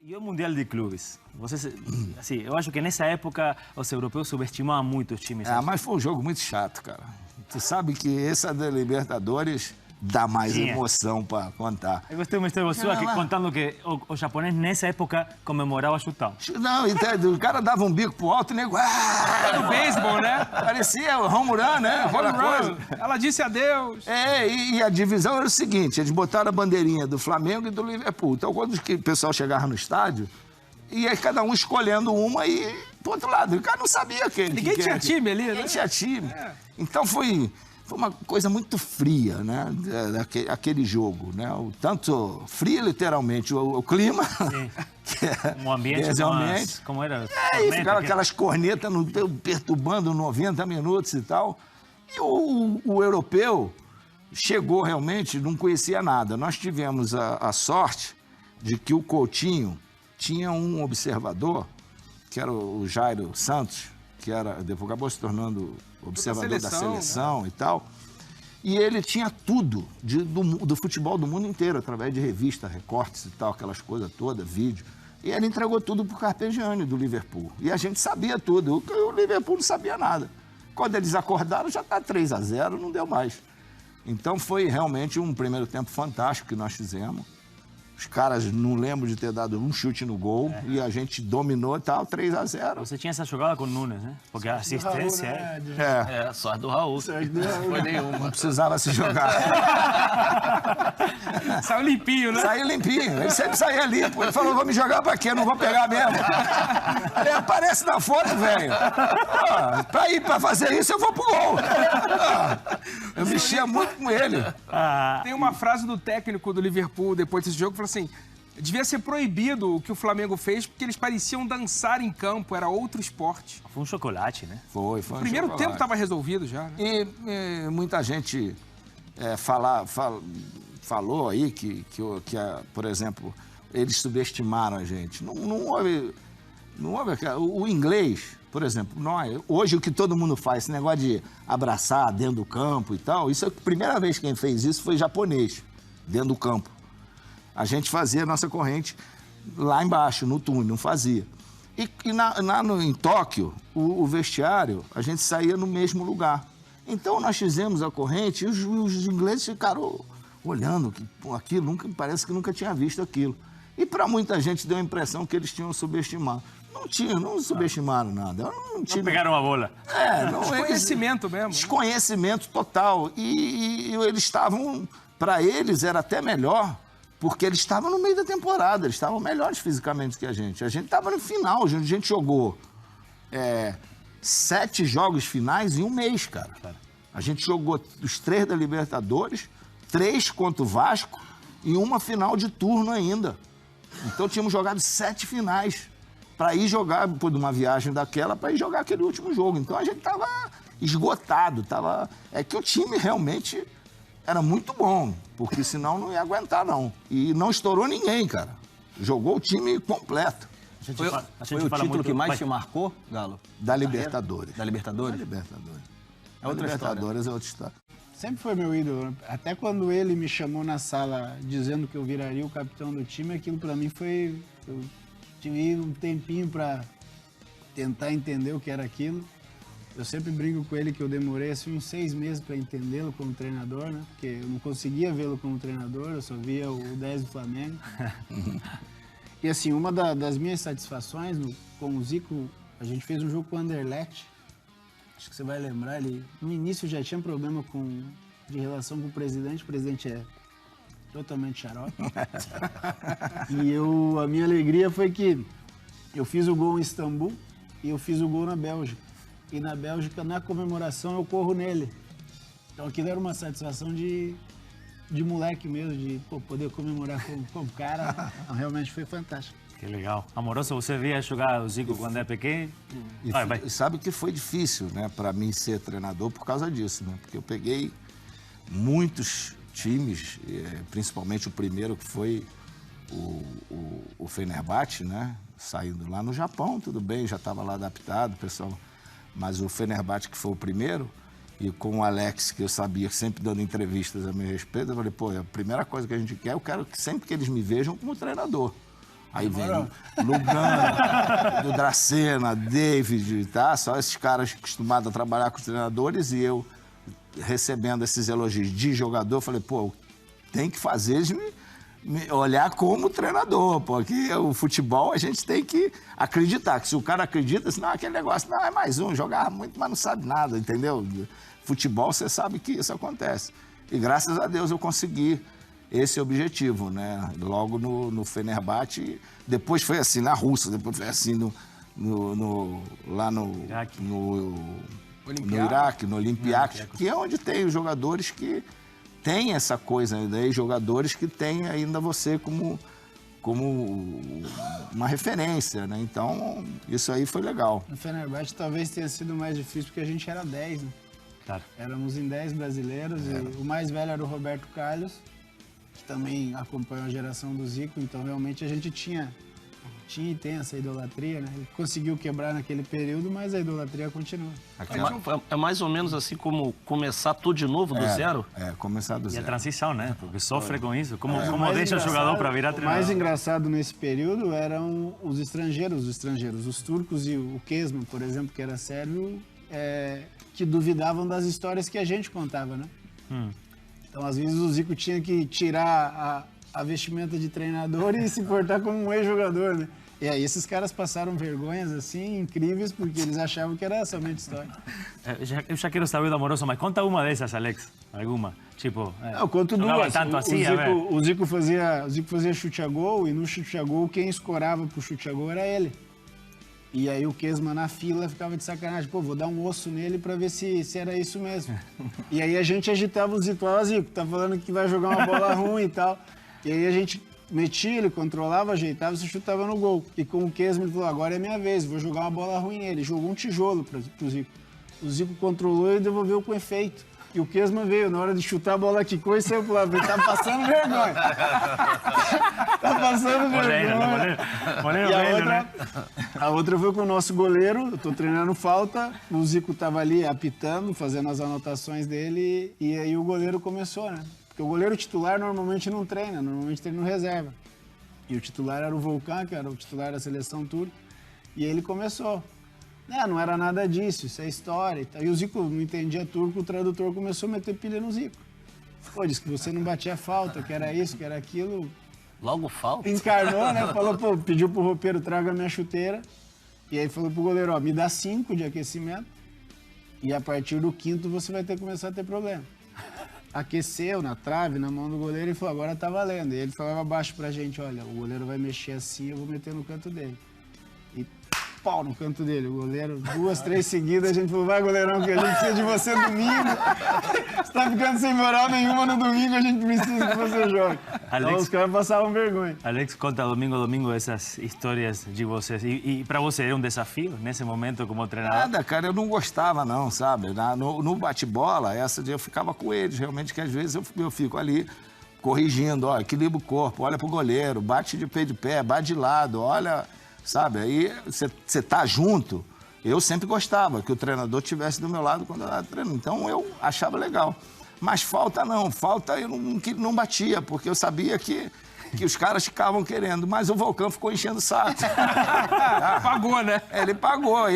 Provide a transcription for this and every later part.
E o Mundial de Clubes? Vocês, assim, eu acho que nessa época os europeus subestimavam muito os times. Mas foi um jogo muito chato, cara. Tu sabe que essa da Libertadores dá mais emoção para contar. Eu gostei de uma história sua contando que o japonês nessa época comemorava chutão. Não, o cara dava um bico pro alto e nego... Era o beisebol, né? Parecia o home run, né? Aquela coisa. Ela disse adeus. E a divisão era o seguinte, eles botaram a bandeirinha do Flamengo e do Liverpool. Então, quando o pessoal chegava no estádio, ia cada um escolhendo uma e pro outro lado. O cara não sabia quem. Ninguém tinha time ali, né? Ninguém tinha time. Então, foi uma coisa muito fria, né? Aquele jogo, né? Tanto fria, literalmente, o clima. Sim. Um ambiente como era? E ficava aquelas cornetas perturbando 90 minutos e tal. E o europeu chegou realmente, não conhecia nada. Nós tivemos a sorte de que o Coutinho tinha um observador, que era o Jairo Santos, que depois acabou se tornando observador da seleção, né? E tal. E ele tinha tudo do futebol do mundo inteiro, através de revistas, recortes e tal, aquelas coisas todas, vídeo. E ele entregou tudo pro Carpegiani, do Liverpool. E a gente sabia tudo. O Liverpool não sabia nada. Quando eles acordaram, já tá 3-0, não deu mais. Então foi realmente um primeiro tempo fantástico que nós fizemos. Os caras não lembro de ter dado um chute no gol e a gente dominou e tal, 3-0. Você tinha essa jogada com o Nunes, né? Porque a assistência É, só do Raul. Não foi nenhuma. Não precisava se jogar. Saiu limpinho, né? Saiu limpinho. Ele sempre saía limpo. Ele falou, vou me jogar pra quê? Não vou pegar mesmo. Ele aparece na foto, velho. Pra fazer isso, eu vou pro gol. Eu mexia muito com ele. Tem uma frase do técnico do Liverpool depois desse jogo, que falou assim, devia ser proibido o que o Flamengo fez, porque eles pareciam dançar em campo, era outro esporte. Foi um chocolate, né? Foi o primeiro tempo estava resolvido já, né? E muita gente falou aí que por exemplo, eles subestimaram a gente. Não houve o inglês, por exemplo, hoje o que todo mundo faz, esse negócio de abraçar dentro do campo e tal, isso é a primeira vez que quem fez isso foi japonês, dentro do campo. A gente fazia a nossa corrente lá embaixo, no túnel, não fazia. Em Tóquio, o vestiário, a gente saía no mesmo lugar. Então, nós fizemos a corrente e os ingleses ficaram olhando aquilo, parece que nunca tinha visto aquilo. E para muita gente deu a impressão que eles tinham subestimado. Não subestimaram nada. Não pegaram a bola. Desconhecimento mesmo. Desconhecimento total. E eles estavam, para eles era até melhor, porque eles estavam no meio da temporada, eles estavam melhores fisicamente que a gente. A gente estava no final, a gente jogou 7 jogos finais em um mês, cara. A gente jogou os 3 da Libertadores, 3 contra o Vasco e uma final de turno ainda. Então tínhamos jogado 7 finais para ir jogar, depois de uma viagem daquela, para ir jogar aquele último jogo. Então a gente estava esgotado, é que o time realmente era muito bom, porque senão não ia aguentar, não. E não estourou ninguém, cara. Jogou o time completo. Foi o título que mais te marcou, Galo? Da Libertadores. Da Libertadores? Da Libertadores. É outra Libertadores é outra história. Sempre foi meu ídolo. Até quando ele me chamou na sala dizendo que eu viraria o capitão do time, aquilo pra mim foi... Eu tive um tempinho pra tentar entender o que era aquilo. Eu sempre brinco com ele que eu demorei assim, uns 6 meses para entendê-lo como treinador, né? Porque eu não conseguia vê-lo como treinador, eu só via o 10 do Flamengo. E assim, uma das minhas satisfações com o Zico, a gente fez um jogo com o Anderlecht. Acho que você vai lembrar, ele no início já tinha problema de relação com o presidente é totalmente xarope. E a minha alegria foi que eu fiz o gol em Istambul e eu fiz o gol na Bélgica. E na Bélgica, na comemoração, eu corro nele. Então aquilo era uma satisfação de moleque mesmo, de poder comemorar com o cara. Realmente foi fantástico. Que legal. Amoroso, você via jogar o Zico quando era pequeno? E sabe que foi difícil, né, para mim ser treinador por causa disso, né? Porque eu peguei muitos times, principalmente o primeiro que foi o Fenerbahçe, né? Saindo lá no Japão, tudo bem, já estava lá adaptado, pessoal. Mas o Fenerbahçe, que foi o primeiro, e com o Alex, que eu sabia, sempre dando entrevistas a meu respeito, eu falei, a primeira coisa que a gente quer, eu quero que sempre que eles me vejam como treinador. Aí vem Lugano, do Dracena, David, tá? Só esses caras acostumados a trabalhar com os treinadores e eu recebendo esses elogios de jogador, falei, pô, tem que fazer eles me olhar como treinador, porque o futebol a gente tem que acreditar, que se o cara acredita, assim, não, aquele negócio, não, é mais um, jogar muito, mas não sabe nada, entendeu? Futebol, você sabe que isso acontece. E graças a Deus eu consegui esse objetivo, né? Logo no Fenerbahçe, depois foi assim na Rússia, depois foi assim lá no Iraque, no Olympiacos, que é onde tem os jogadores que têm essa coisa, né? Jogadores que têm ainda você como uma referência, né? Então, isso aí foi legal. No Fenerbahçe talvez tenha sido mais difícil, porque a gente era 10, né? Claro. Éramos em 10 brasileiros e o mais velho era o Roberto Carlos, que também acompanhou a geração do Zico, então realmente a gente tinha e tem essa idolatria, né? Ele conseguiu quebrar naquele período, mas a idolatria continua. É mais ou menos assim como começar tudo de novo, do zero? Começar do E zero. a transição, né? Porque sofre com isso. Como mais deixa o jogador para virar O treinador? mais engraçado nesse período eram os estrangeiros. Os turcos e o Kesman, por exemplo, que era sérvio, que duvidavam das histórias que a gente contava, né? Então, às vezes, o Zico tinha que tirar a vestimenta de treinador e se portar como um ex-jogador, né? E aí esses caras passaram vergonhas, assim, incríveis, porque eles achavam que era somente história. Eu já quero saber do Amoroso, mas conta uma dessas, Alex. Alguma? Tipo, eu conto duas. Tanto assim, o Zico fazia chute a gol, e no chute a gol, quem escorava pro chute a gol era ele. E aí o Kesman na fila ficava de sacanagem. Pô, vou dar um osso nele pra ver se era isso mesmo. E aí a gente agitava o Zico. Ó, Zico, tá falando que vai jogar uma bola ruim e tal. E aí a gente metia, ele controlava, ajeitava e se chutava no gol. E com o Kesman ele falou, agora é minha vez, vou jogar uma bola ruim nele. Jogou um tijolo pro Zico. O Zico controlou e devolveu com efeito. E o Kesman veio, na hora de chutar a bola quicou e saiu pro lado. Ele tá passando vergonha. Tá passando vergonha. E a outra foi com o nosso goleiro, eu tô treinando falta, o Zico tava ali apitando, fazendo as anotações dele, e aí o goleiro começou, né? Porque o goleiro titular normalmente não treina, normalmente treina no reserva. E o titular era o Volkan, que era o titular da seleção turca, e ele começou. Não era nada disso, isso é história e tal. E o Zico não entendia turco, o tradutor começou a meter pilha no Zico. Pô, disse que você não batia falta, que era isso, que era aquilo. Logo falta? Encarnou, né? Falou, pô, pediu pro roupeiro, traga a minha chuteira. E aí falou pro goleiro, ó, me dá 5 de aquecimento. E a partir do 5º você vai ter que começar a ter problema. Aqueceu na trave, na mão do goleiro e falou, agora tá valendo. E ele falava baixo pra gente, olha, o goleiro vai mexer assim, eu vou meter no canto dele. E pau no canto dele, o goleiro, 2, 3 seguidas, a gente falou, vai goleirão, que a gente precisa de você domingo. Você tá ficando sem moral nenhuma no domingo, a gente precisa que você jogue. Então os caras passavam vergonha. Alex, conta domingo a domingo essas histórias de vocês. E para você era um desafio nesse momento como treinador? Nada, cara, eu não gostava não, sabe? No bate-bola, essa dia eu ficava com eles, realmente, que às vezes eu fico ali corrigindo, ó, equilibra o corpo, olha pro goleiro, bate de pé, bate de lado, olha... Sabe, aí você tá junto, eu sempre gostava que o treinador estivesse do meu lado quando eu estava treinando, então eu achava legal. Mas falta não, falta eu não batia, porque eu sabia que os caras ficavam querendo, mas o Volkan ficou enchendo o saco. Pagou, né? Ele pagou,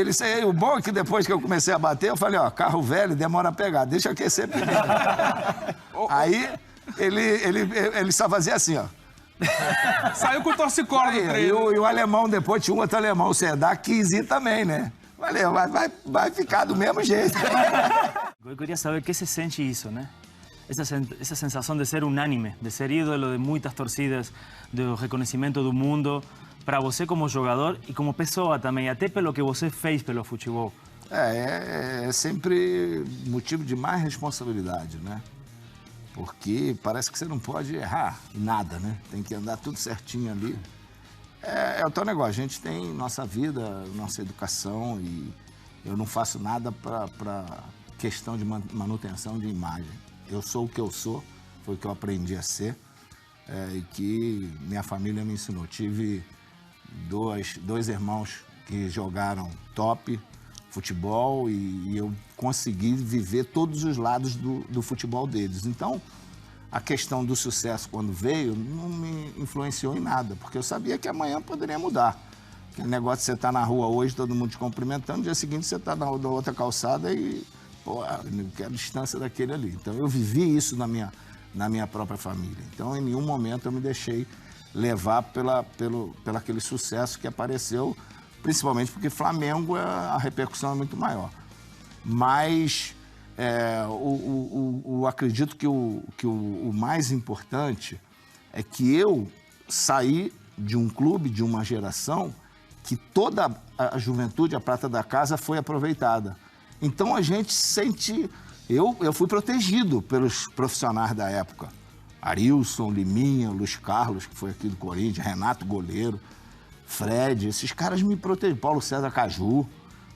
o bom é que depois que eu comecei a bater, eu falei, ó, carro velho demora a pegar, deixa eu aquecer primeiro. Aí ele só fazia assim, ó. Saiu com o torcicolo do treino. E o alemão, depois tinha um outro alemão, o Sedak, que quis ir também, né? Valeu, vai ficar do mesmo jeito. Eu queria saber o que se sente isso, né? Essa sensação de ser unânime, de ser ídolo de muitas torcidas, do reconhecimento do mundo, para você como jogador e como pessoa também, até pelo que você fez pelo futebol. É sempre motivo de mais responsabilidade, né? Porque parece que você não pode errar nada, né? Tem que andar tudo certinho ali. É o teu negócio, a gente tem nossa vida, nossa educação e eu não faço nada para questão de manutenção de imagem. Eu sou o que eu sou, foi o que eu aprendi a ser e que minha família me ensinou. Tive dois irmãos que jogaram top futebol e eu consegui viver todos os lados do futebol deles. Então, a questão do sucesso, quando veio, não me influenciou em nada, porque eu sabia que amanhã poderia mudar. Aquele negócio de você estar na rua hoje, todo mundo te cumprimentando, no dia seguinte você está na outra calçada e, pô, eu quero a distância daquele ali. Então, eu vivi isso na minha própria família. Então, em nenhum momento eu me deixei levar pelo aquele sucesso que apareceu, principalmente porque Flamengo, a repercussão é muito maior. Mas acredito que o mais importante é que eu saí de um clube, de uma geração, que toda a juventude, a prata da casa, foi aproveitada. Então, a gente sente... Eu fui protegido pelos profissionais da época. Arilson, Liminha, Luiz Carlos, que foi aqui do Corinthians, Renato, goleiro, Fred, esses caras me protegiam. Paulo César Caju.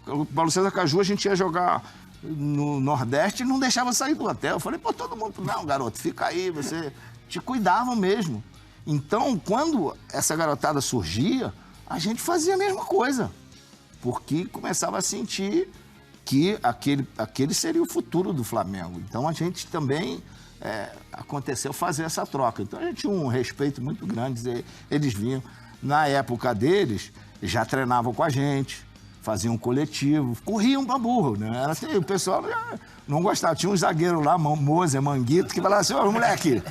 O Paulo César Caju, a gente ia jogar no Nordeste e não deixava sair do hotel. Eu falei, pô, todo mundo... Não, garoto, fica aí, você... Te cuidavam mesmo. Então, quando essa garotada surgia, a gente fazia a mesma coisa, porque começava a sentir que aquele seria o futuro do Flamengo. Então, a gente também aconteceu fazer essa troca. Então, a gente tinha um respeito muito grande. Eles vinham, na época deles, já treinavam com a gente, faziam coletivo, corriam pra burro, né? Era assim, o pessoal não gostava. Tinha um zagueiro lá, Mozer, Manguito, que falava assim, ô, moleque,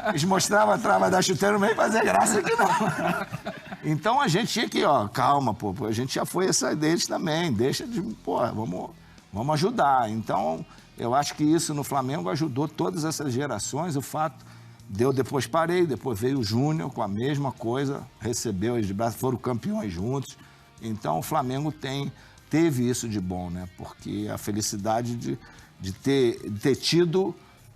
eles mostravam a trava da chuteira no meio e fazia graça aqui não. Então a gente tinha que, calma, pô, a gente já foi essa deles também, deixa de, pô, vamos ajudar. Então, eu acho que isso no Flamengo ajudou todas essas gerações, o fato de eu depois parei, depois veio o Júnior com a mesma coisa, recebeu eles de braço, foram campeões juntos. Então, o Flamengo teve isso de bom, né? Porque a felicidade de ter tido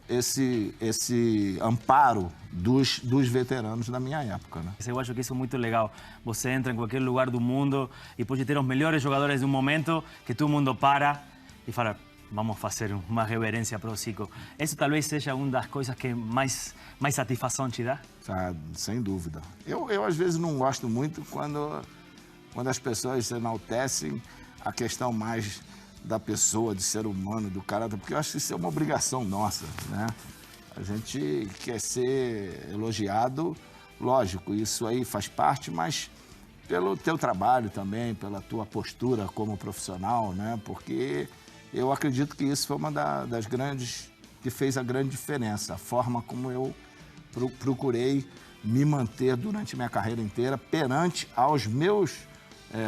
esse amparo dos veteranos da minha época, né? Eu acho que isso é muito legal. Você entra em qualquer lugar do mundo e pode ter os melhores jogadores de um momento que todo mundo para e fala, vamos fazer uma reverência para o Zico. Isso talvez seja uma das coisas que mais satisfação te dá? Sem dúvida. Eu às vezes não gosto muito quando as pessoas enaltecem a questão mais da pessoa, do ser humano, do caráter, porque eu acho que isso é uma obrigação nossa, né? A gente quer ser elogiado, lógico, isso aí faz parte, mas pelo teu trabalho também, pela tua postura como profissional, né? Porque eu acredito que isso foi uma das grandes, que fez a grande diferença, a forma como eu procurei me manter durante minha carreira inteira perante aos meus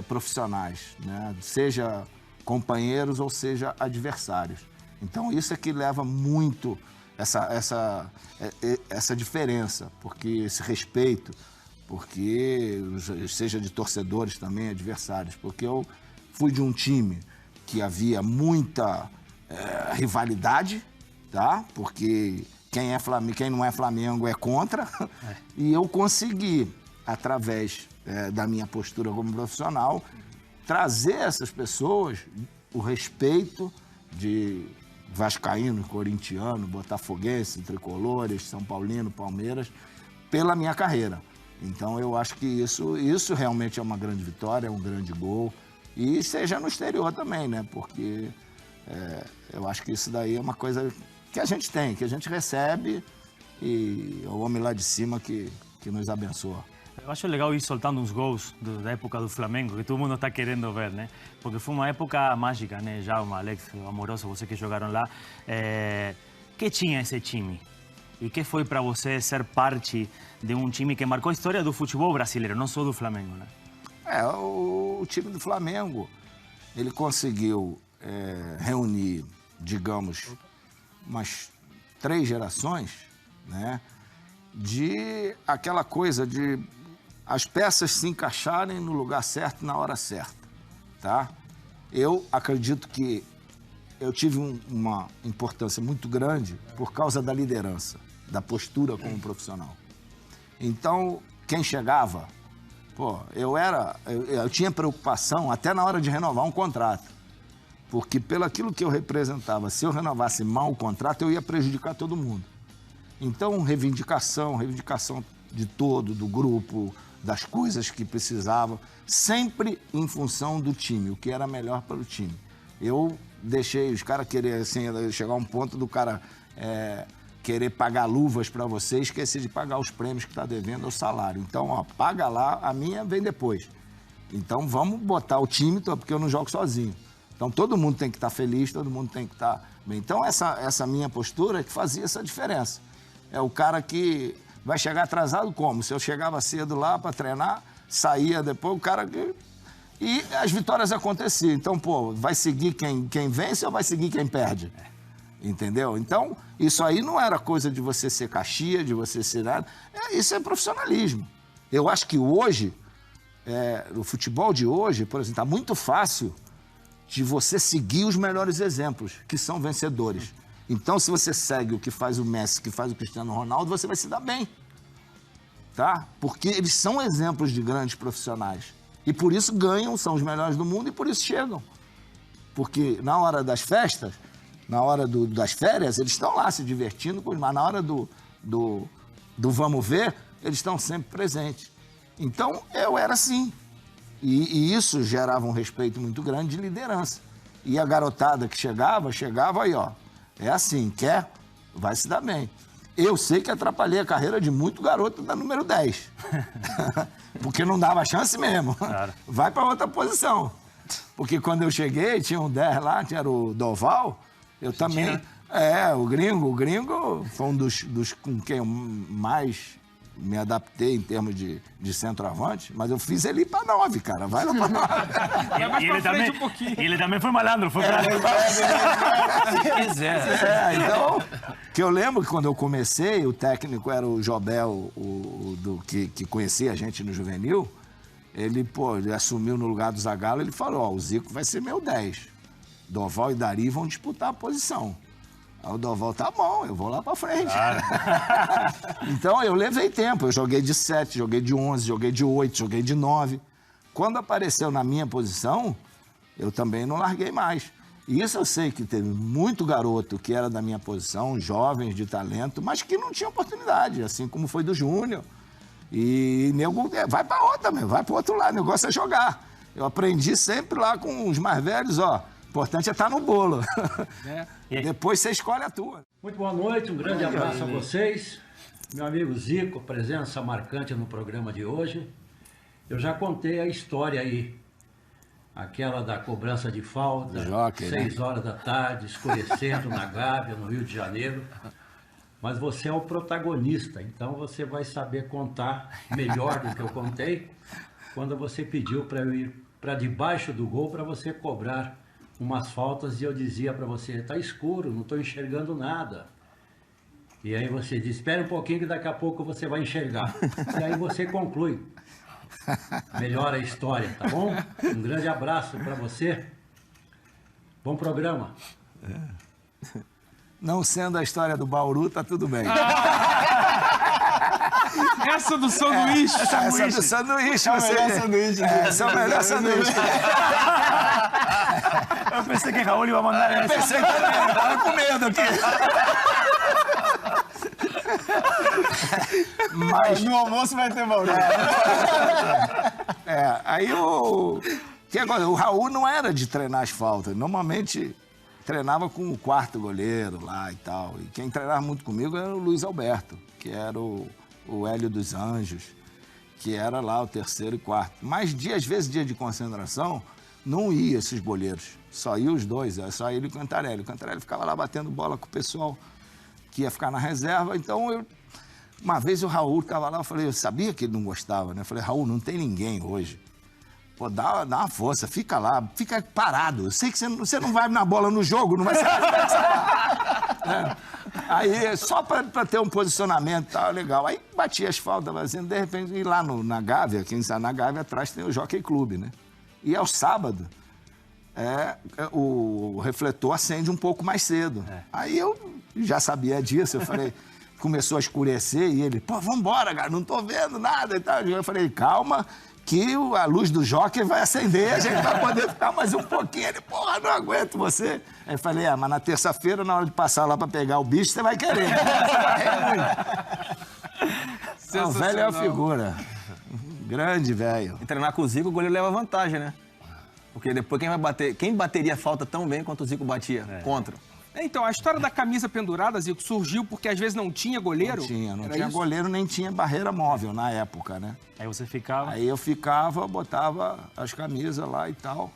profissionais, né? Seja companheiros ou seja adversários. Então isso é que leva muito essa diferença, porque esse respeito, porque seja de torcedores também, adversários, porque eu fui de um time que havia muita rivalidade, tá? Porque quem não é Flamengo é contra, e eu consegui, através da minha postura como profissional, trazer essas pessoas o respeito de vascaíno, corintiano, botafoguense, tricolores, São Paulino, Palmeiras, pela minha carreira. Então, eu acho que isso realmente é uma grande vitória, é um grande gol. E seja no exterior também, né? Porque eu acho que isso daí é uma coisa que a gente tem, que a gente recebe e é o homem lá de cima que nos abençoa. Eu acho legal ir soltando uns gols da época do Flamengo, que todo mundo está querendo ver, né? Porque foi uma época mágica, né? Jaume, Alex, Amoroso, vocês que jogaram lá. Que tinha esse time? E que foi para você ser parte de um time que marcou a história do futebol brasileiro, não só do Flamengo, né? O time do Flamengo, ele conseguiu reunir, digamos, umas 3 gerações, né? De aquela coisa de as peças se encaixarem no lugar certo, na hora certa, tá? Eu acredito que eu tive uma importância muito grande por causa da liderança, da postura como profissional. Então, quem chegava, eu tinha preocupação até na hora de renovar um contrato, porque pelo aquilo que eu representava, se eu renovasse mal o contrato, eu ia prejudicar todo mundo. Então, reivindicação de todo, do grupo, das coisas que precisava, sempre em função do time, o que era melhor para o time. Eu deixei os caras querer, assim, chegar a um ponto do cara querer pagar luvas para você e esquecer de pagar os prêmios que está devendo ao salário. Então, ó, paga lá, a minha vem depois. Então, vamos botar o time, porque eu não jogo sozinho. Então, todo mundo tem que estar feliz, todo mundo tem que estar bem. Então, essa minha postura é que fazia essa diferença. É o cara que vai chegar atrasado como? Se eu chegava cedo lá para treinar, saía depois, o cara que... E as vitórias aconteciam. Então, pô, vai seguir quem vence ou vai seguir quem perde? Entendeu? Então, isso aí não era coisa de você ser caxia, de você ser nada. Isso é profissionalismo. Eu acho que hoje, o futebol de hoje, por exemplo, está muito fácil de você seguir os melhores exemplos, que são vencedores. Então, se você segue o que faz o Messi, o que faz o Cristiano Ronaldo, você vai se dar bem. Tá? Porque eles são exemplos de grandes profissionais. E por isso ganham, são os melhores do mundo e por isso chegam. Porque na hora das festas, na hora das férias, eles estão lá se divertindo, mas na hora do vamos ver, eles estão sempre presentes. Então, eu era assim. E isso gerava um respeito muito grande de liderança. E a garotada que chegava aí, ó. É assim, quer, vai se dar bem. Eu sei que atrapalhei a carreira de muito garoto da número 10. Porque não dava chance mesmo. Claro. Vai para outra posição. Porque quando eu cheguei, tinha um 10 lá, que era o Doval. Eu também... O gringo foi um dos com quem eu mais me adaptei em termos de centroavante, mas eu fiz ele ir para 9, cara. Vai lá para 9. E ele também foi malandro, foi para... Se quiser. Então, que eu lembro que quando eu comecei, o técnico era o Jobel, que conhecia a gente no juvenil. Ele assumiu no lugar do Zagallo, ele falou, ó, o Zico vai ser meu 10. Doval e Dari vão disputar a posição. Aí o Doval, tá bom, eu vou lá pra frente. Claro. Então, eu levei tempo. Eu joguei de 7, joguei de 11, joguei de 8, joguei de 9. Quando apareceu na minha posição, eu também não larguei mais. E isso eu sei que teve muito garoto que era da minha posição, jovens de talento, mas que não tinha oportunidade, assim como foi do Júnior. E nego, vai pra outra, vai pro outro lado, o negócio é jogar. Eu aprendi sempre lá com os mais velhos, ó. O importante é estar no bolo. Depois você escolhe a tua. Muito boa noite, um grande abraço a vocês. Meu amigo Zico, presença marcante no programa de hoje. Eu já contei a história aí. Aquela da cobrança de falta, 6 horas da tarde, escurecendo na Gávea, no Rio de Janeiro. Mas você é o protagonista, então você vai saber contar melhor do que eu contei quando você pediu para eu ir para debaixo do gol para você cobrar umas faltas e eu dizia para você, tá escuro, não estou enxergando nada. E aí você diz, espera um pouquinho que daqui a pouco você vai enxergar. E aí você conclui. Melhora a história, tá bom? Um grande abraço para você. Bom programa. Não sendo a história do Bauru, tá tudo bem. Essa do sanduíche. Essa do sanduíche. Essa é o melhor sanduíche. Eu pensei que Raul ia mandar essa. Pensei que eu tava com medo aqui. Mas no almoço vai ter Bauru. Aí o Raul não era de treinar as faltas. Normalmente treinava com o quarto goleiro lá e tal. E quem treinava muito comigo era o Luiz Alberto, que era o Hélio dos Anjos, que era lá o terceiro e quarto. Mas às vezes dia de concentração, não ia esses goleiros. Só ia os dois, só ele e o Cantarelli. O Cantarelli ficava lá batendo bola com o pessoal que ia ficar na reserva. Então, uma vez o Raul estava lá, eu sabia que ele não gostava, né? Eu falei, Raul, não tem ninguém hoje. Pô, dá uma força, fica lá, fica parado. Eu sei que você não vai na bola no jogo, não vai ser... Aí, só para ter um posicionamento, tá legal. Aí batia as faltas, fazendo, de repente, ir lá na Gávea, quem sabe na Gávea atrás tem o Jockey Club, né? E ao sábado, o refletor acende um pouco mais cedo. Aí eu já sabia disso, eu falei, começou a escurecer e ele, pô, vambora, cara, não tô vendo nada e tal. Eu falei, calma, que a luz do jockey vai acender, a gente vai poder ficar mais um pouquinho. Ele, porra, não aguento você. Aí eu falei, mas na terça-feira, na hora de passar lá pra pegar o bicho, você vai querer. O velho é a figura. Grande, velho. E treinar com o Zico, o goleiro leva vantagem, né? Porque depois quem bateria a falta tão bem quanto o Zico batia? Contra. Então, a história da camisa pendurada, Zico, surgiu porque às vezes não tinha goleiro? Não tinha goleiro, nem tinha barreira móvel na época, né? Aí você ficava... Aí eu ficava, botava as camisas lá e tal.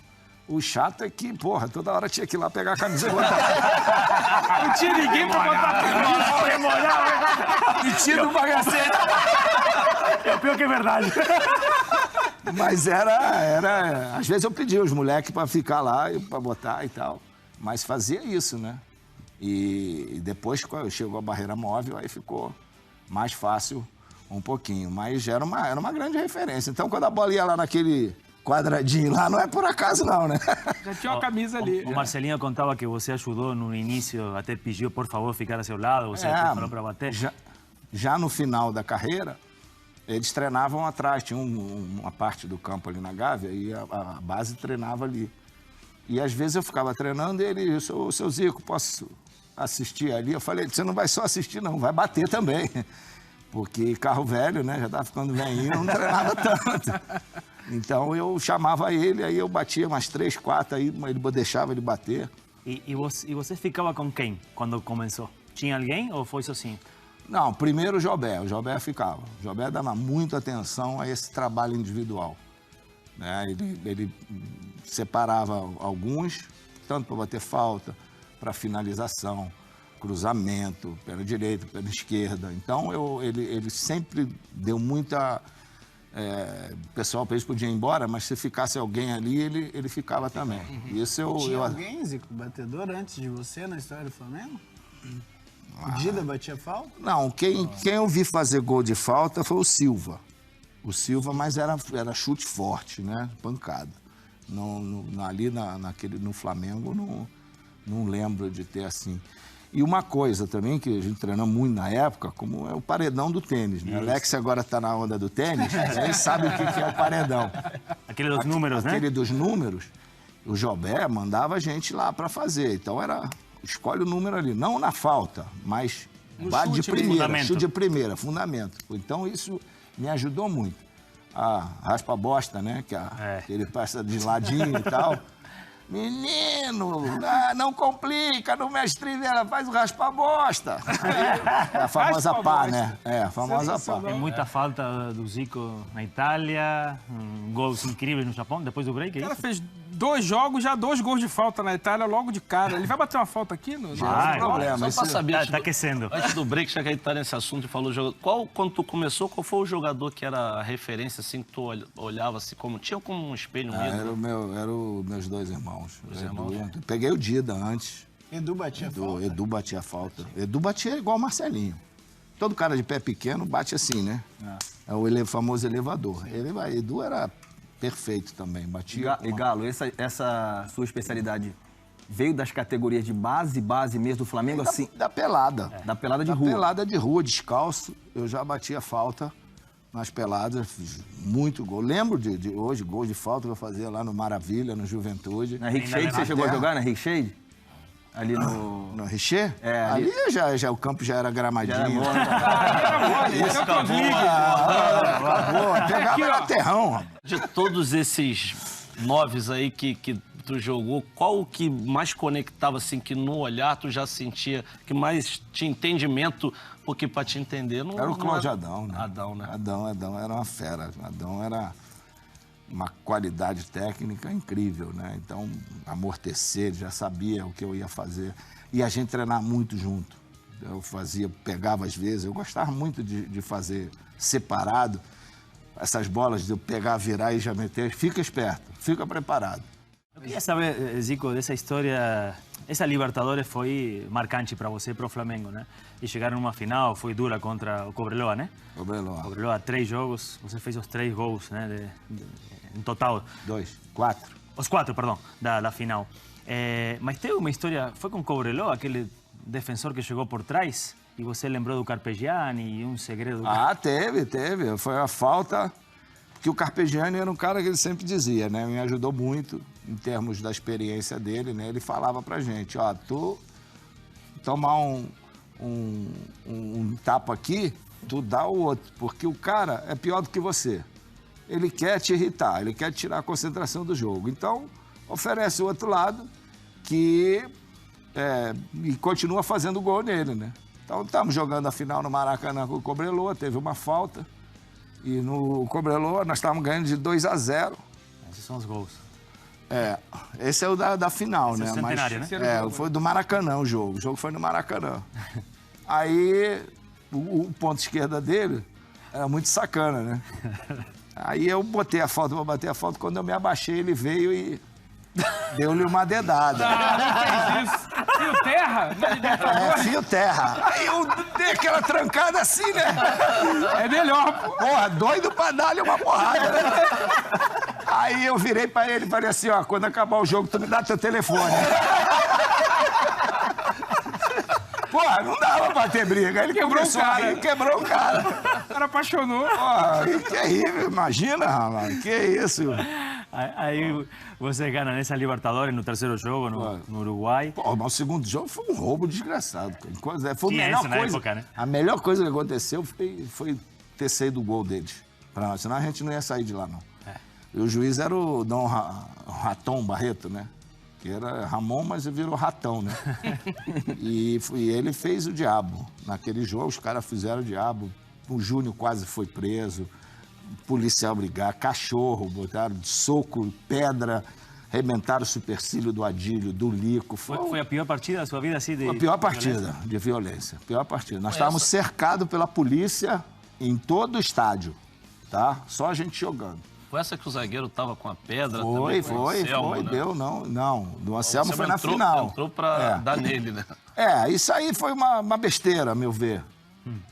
O chato é que, porra, toda hora tinha que ir lá pegar a camisa e botar. Não tinha ninguém pra botar a camisa. E tira do bagaceiro. É pior que é verdade. Mas era... Às vezes eu pedia os moleques pra ficar lá, pra botar e tal. Mas fazia isso, né? E depois, quando chegou a barreira móvel, aí ficou mais fácil um pouquinho. Mas era uma grande referência. Então, quando a bola ia lá naquele quadradinho lá, não é por acaso não, né? Já tinha uma camisa ali. O Marcelinho contava que você ajudou no início, até pediu, por favor, ficar a seu lado, você falou para bater. Já no final da carreira, eles treinavam atrás, tinha uma parte do campo ali na Gávea e a base treinava ali. E às vezes eu ficava treinando e ele, seu Zico, posso assistir ali? Eu falei, você não vai só assistir não, vai bater também. Porque carro velho, né, já estava ficando velhinho, não treinava tanto. Então eu chamava ele, aí eu batia umas 3, 4, aí ele deixava ele bater. E você ficava com quem quando começou? Tinha alguém ou foi sozinho? Não, primeiro o Jobé ficava. O Jobé dava muita atenção a esse trabalho individual. Né? Ele separava alguns, tanto para bater falta, para finalização, cruzamento, perna direita, perna esquerda. Então ele sempre deu muita... o pessoal podia ir embora, mas se ficasse alguém ali, ele ficava também. Isso Tinha alguém, Zico, batedor antes de você na história do Flamengo? O Dida batia falta? Não, quem eu vi fazer gol de falta foi o Silva. O Silva, mas era chute forte, né? Pancada. Ali no Flamengo, não lembro de ter assim. E uma coisa também, que a gente treinou muito na época, como é o paredão do tênis, né? Alex agora está na onda do tênis, ele sabe o que é o paredão. Aquele dos números, né? Aquele dos números. O Jobé mandava a gente lá para fazer. Então escolhe o número ali, não na falta, mas bate de primeira, chute de primeira, fundamento. Então isso me ajudou muito. Raspa a bosta, né? Que ele passa de ladinho e tal. Menino, não complica, no mestre dela, faz o raspa a bosta. É a famosa pá, né? A famosa pá. Tem muita falta do Zico na Itália, gols incríveis no Japão, depois do break, é isso? O cara fez 2 jogos, já 2 gols de falta na Itália logo de cara. Ele vai bater uma falta aqui? Não tem problema. Só pra saber, tá aquecendo. Antes do break, já que a gente tá nesse assunto e falou jogador, quando tu começou, qual foi o jogador que era a referência, assim, que tu olhava assim, tinha como um espelho mesmo? Eram os meus 2 irmãos. Peguei o Dida antes. Edu batia falta? Edu batia falta. Edu batia igual o Marcelinho. Todo cara de pé pequeno bate assim, né? É o famoso elevador. Edu era perfeito também, batia. E Galo, essa sua especialidade veio das categorias de base mesmo do Flamengo, assim? Da pelada. Da pelada de rua. Da pelada de rua, descalço, eu já batia falta nas peladas, fiz muito gol. Lembro de hoje, gol de falta que eu fazia lá no Maravilha, no Juventude. Na Rick Shade, você chegou a jogar na Rick Shade? Ali no Richer? Ali já o campo já era gramadinho. Acabou. Pegava no terrão. De todos esses 9 aí que tu jogou, qual o que mais conectava, assim, que no olhar tu já sentia, que mais tinha entendimento, porque pra te entender não... Era o Cláudio Adão, né? Adão, né? Adão era uma fera. Adão era uma qualidade técnica incrível, né? Então, amortecer, ele já sabia o que eu ia fazer. E a gente treinar muito junto. Eu pegava às vezes, eu gostava muito de fazer separado. Essas bolas de eu pegar, virar e já meter, fica esperto, fica preparado. Eu queria saber, Zico, dessa história. Essa Libertadores foi marcante para você e para o Flamengo, né? E chegaram numa final, foi dura contra o Cobreloa, né? Cobreloa, 3 jogos, você fez os 3 gols, né? Em total. 4. Os 4, perdão, da final. Mas teve uma história, foi com o Cobreloa, aquele defensor que chegou por trás, e você lembrou do Carpegiani e um segredo... Teve. Foi a falta... Que o Carpegiani era um cara que ele sempre dizia, né? Me ajudou muito em termos da experiência dele, né? Ele falava pra gente, tu tomar um tapa aqui, tu dá o outro, porque o cara é pior do que você. Ele quer te irritar, ele quer tirar a concentração do jogo. Então, oferece o outro lado que e continua fazendo gol nele, né? Então, estamos jogando a final no Maracanã com o Cobreloa, teve uma falta. E no Cobreloa nós estávamos ganhando de 2-0. Esses são os gols. Esse é o da final, Esse né? é o centenário, Mas, né? Foi do Maracanã o jogo. O jogo foi no Maracanã. Aí, o ponto esquerda dele era muito sacana, né? Aí eu botei a falta, vou bater a falta. Quando eu me abaixei, ele veio e deu-lhe uma dedada. Fez isso. Fio terra? Fio terra. Aí eu dei aquela trancada assim, né? É melhor, pô. Porra, doido pra dar-lhe uma porrada, né? Aí eu virei pra ele e falei assim, ó, quando acabar o jogo, tu me dá teu telefone. Porra, não dava pra ter briga. Ele Quebrou começou o cara. aí, quebrou o cara. O cara apaixonou. Porra, que terrível, imagina, rapaz. Que isso. Aí você ganha nessa Libertadores no terceiro jogo no Uruguai. Pô, mas o segundo jogo foi um roubo desgraçado. Foi a Tinha melhor isso na coisa. época, né? A melhor coisa que aconteceu foi ter saído o gol deles. Pra nós, senão a gente não ia sair de lá, não. E o juiz era o Dom Raton Barreto, né? Que era Ramon, mas virou Ratão, né? e ele fez o diabo. Naquele jogo, os caras fizeram o diabo. O Júnior quase foi preso. O policial brigar, cachorro, botaram de soco, pedra, arrebentaram o supercílio do Adílio, do Lico. Foi a pior partida da sua vida, assim? A pior partida de violência. Pior partida. Nós estávamos cercados pela polícia em todo o estádio, tá? Só a gente jogando. Foi essa que o zagueiro tava com a pedra Foi, também? Anselmo, né? deu, não. Do Anselmo foi na entrou, final. Entrou pra dar nele, né? Isso aí foi uma besteira, a meu ver.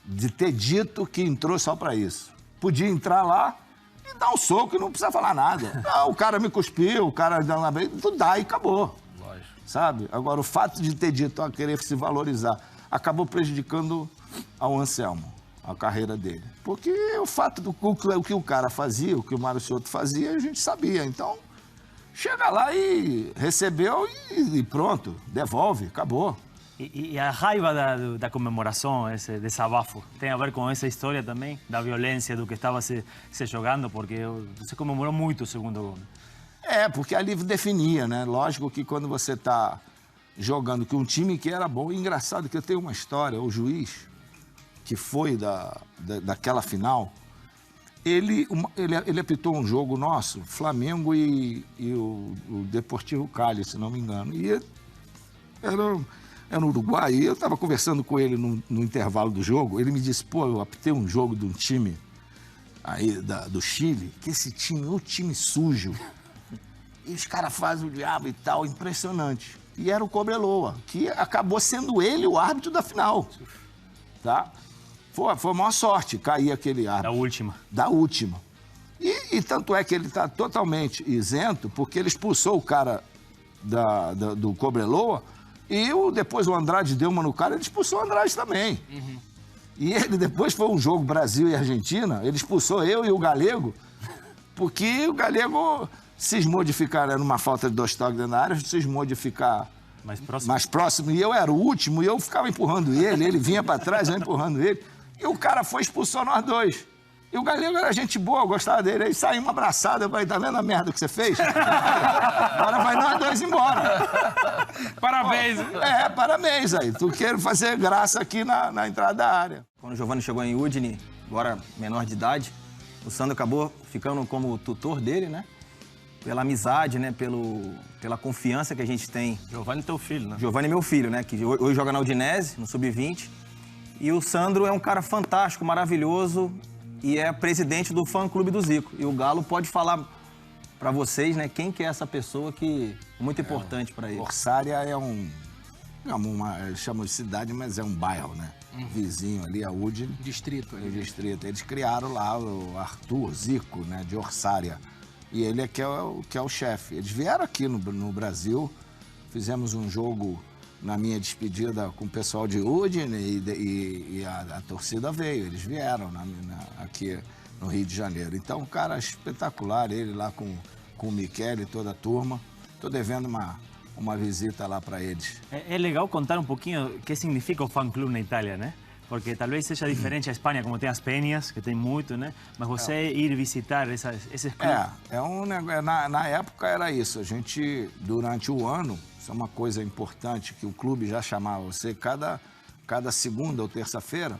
De ter dito que entrou só pra isso. Podia entrar lá e dar um soco e não precisa falar nada. Não, o cara me cuspiu, o cara deu uma vez, tu dá e acabou. Lógico. Sabe? Agora, o fato de ter dito, querer se valorizar, acabou prejudicando ao Anselmo, a carreira dele. Porque o fato do que o cara fazia, o que o Mário Ciotto fazia, a gente sabia. Então, chega lá e recebeu e pronto, devolve, acabou. E a raiva da comemoração, esse desabafo, tem a ver com essa história também? Da violência, do que estava se jogando? Porque você comemorou muito o segundo gol. Porque ali definia, né? Lógico que quando você está jogando com um time que era bom, e engraçado que eu tenho uma história, o juiz, que foi daquela final, ele apitou um jogo nosso, Flamengo e o Deportivo Cali, se não me engano. E era no Uruguai, e eu estava conversando com ele no intervalo do jogo, ele me disse, pô, eu apitei um jogo de um time aí do Chile, que esse time é um time sujo. E os caras fazem o diabo e tal, impressionante. E era o Cobreloa, que acabou sendo ele o árbitro da final. Tá? Foi a maior sorte cair aquele árbitro. Da última. E tanto é que ele está totalmente isento, porque ele expulsou o cara do Cobreloa, e depois o Andrade deu uma no cara, ele expulsou o Andrade também. E ele depois foi um jogo Brasil e Argentina, ele expulsou eu e o Galego, porque o Galego cismou de ficar, era uma falta de 2 toques dentro da área, cismou de ficar mais próximo, e eu era o último, e eu ficava empurrando ele vinha para trás, eu empurrando ele, e o cara foi expulsou nós dois. E o Galego era gente boa, eu gostava dele. Aí saiu uma abraçada, eu falei, tá vendo a merda que você fez? Agora vai nós dois embora. Parabéns. Parabéns aí. Tu quer fazer graça aqui na entrada da área. Quando o Giovani chegou em Udine, agora menor de idade, o Sandro acabou ficando como tutor dele, né? Pela amizade, né? Pela confiança que a gente tem. Giovani, teu filho, né? Giovani é meu filho, né? Que hoje joga na Udinese, no Sub-20. E o Sandro é um cara fantástico, maravilhoso, e é presidente do fã-clube do Zico. E o Galo pode falar para vocês, né, quem que é essa pessoa que é muito importante para ele. Orsária é chama de cidade, mas é um bairro, né? Vizinho ali, a Udine. Distrito. Distrito. Eles criaram lá o Arthur Zico, né, de Orsária. E ele é que é o chefe. Eles vieram aqui no Brasil, fizemos um jogo na minha despedida com o pessoal de Udine e a torcida veio, eles vieram aqui no Rio de Janeiro. Então, um cara espetacular, ele lá com o Michele e toda a turma. Estou devendo uma visita lá para eles. É legal contar um pouquinho o que significa o fã-clube na Itália, né? Porque talvez seja diferente a Espanha, como tem as penhas, que tem muito, né? Mas você ir visitar esses clubes... Na época era isso. A gente, durante o ano, Isso é uma coisa importante que o clube já chamava você cada segunda ou terça-feira.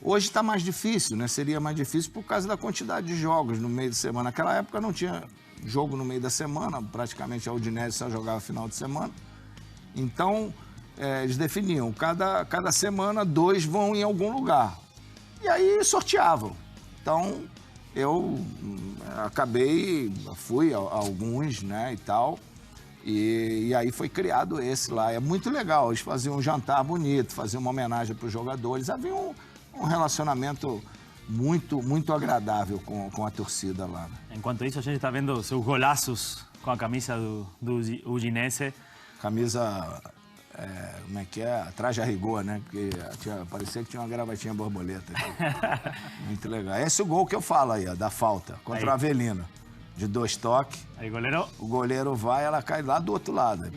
Hoje está mais difícil, né? Seria mais difícil por causa da quantidade de jogos no meio de semana. Naquela época não tinha jogo no meio da semana, praticamente a Udinese só jogava final de semana. Então, eles definiam, cada semana 2 vão em algum lugar. E aí sorteavam. Então, eu fui a alguns, né, e tal. E aí foi criado esse lá. É muito legal, eles faziam um jantar bonito, faziam uma homenagem para os jogadores. Havia um relacionamento muito agradável com a torcida lá. Enquanto isso, a gente está vendo seus golaços com a camisa do Udinese. Camisa, como é que é? Traje a rigor, né? Porque parecia que tinha uma gravatinha borboleta aqui. Muito legal. Esse é o gol que eu falo aí, ó, da falta, contra o Avelino. De 2 toques. Aí, goleiro. O goleiro vai, ela cai lá do outro lado. É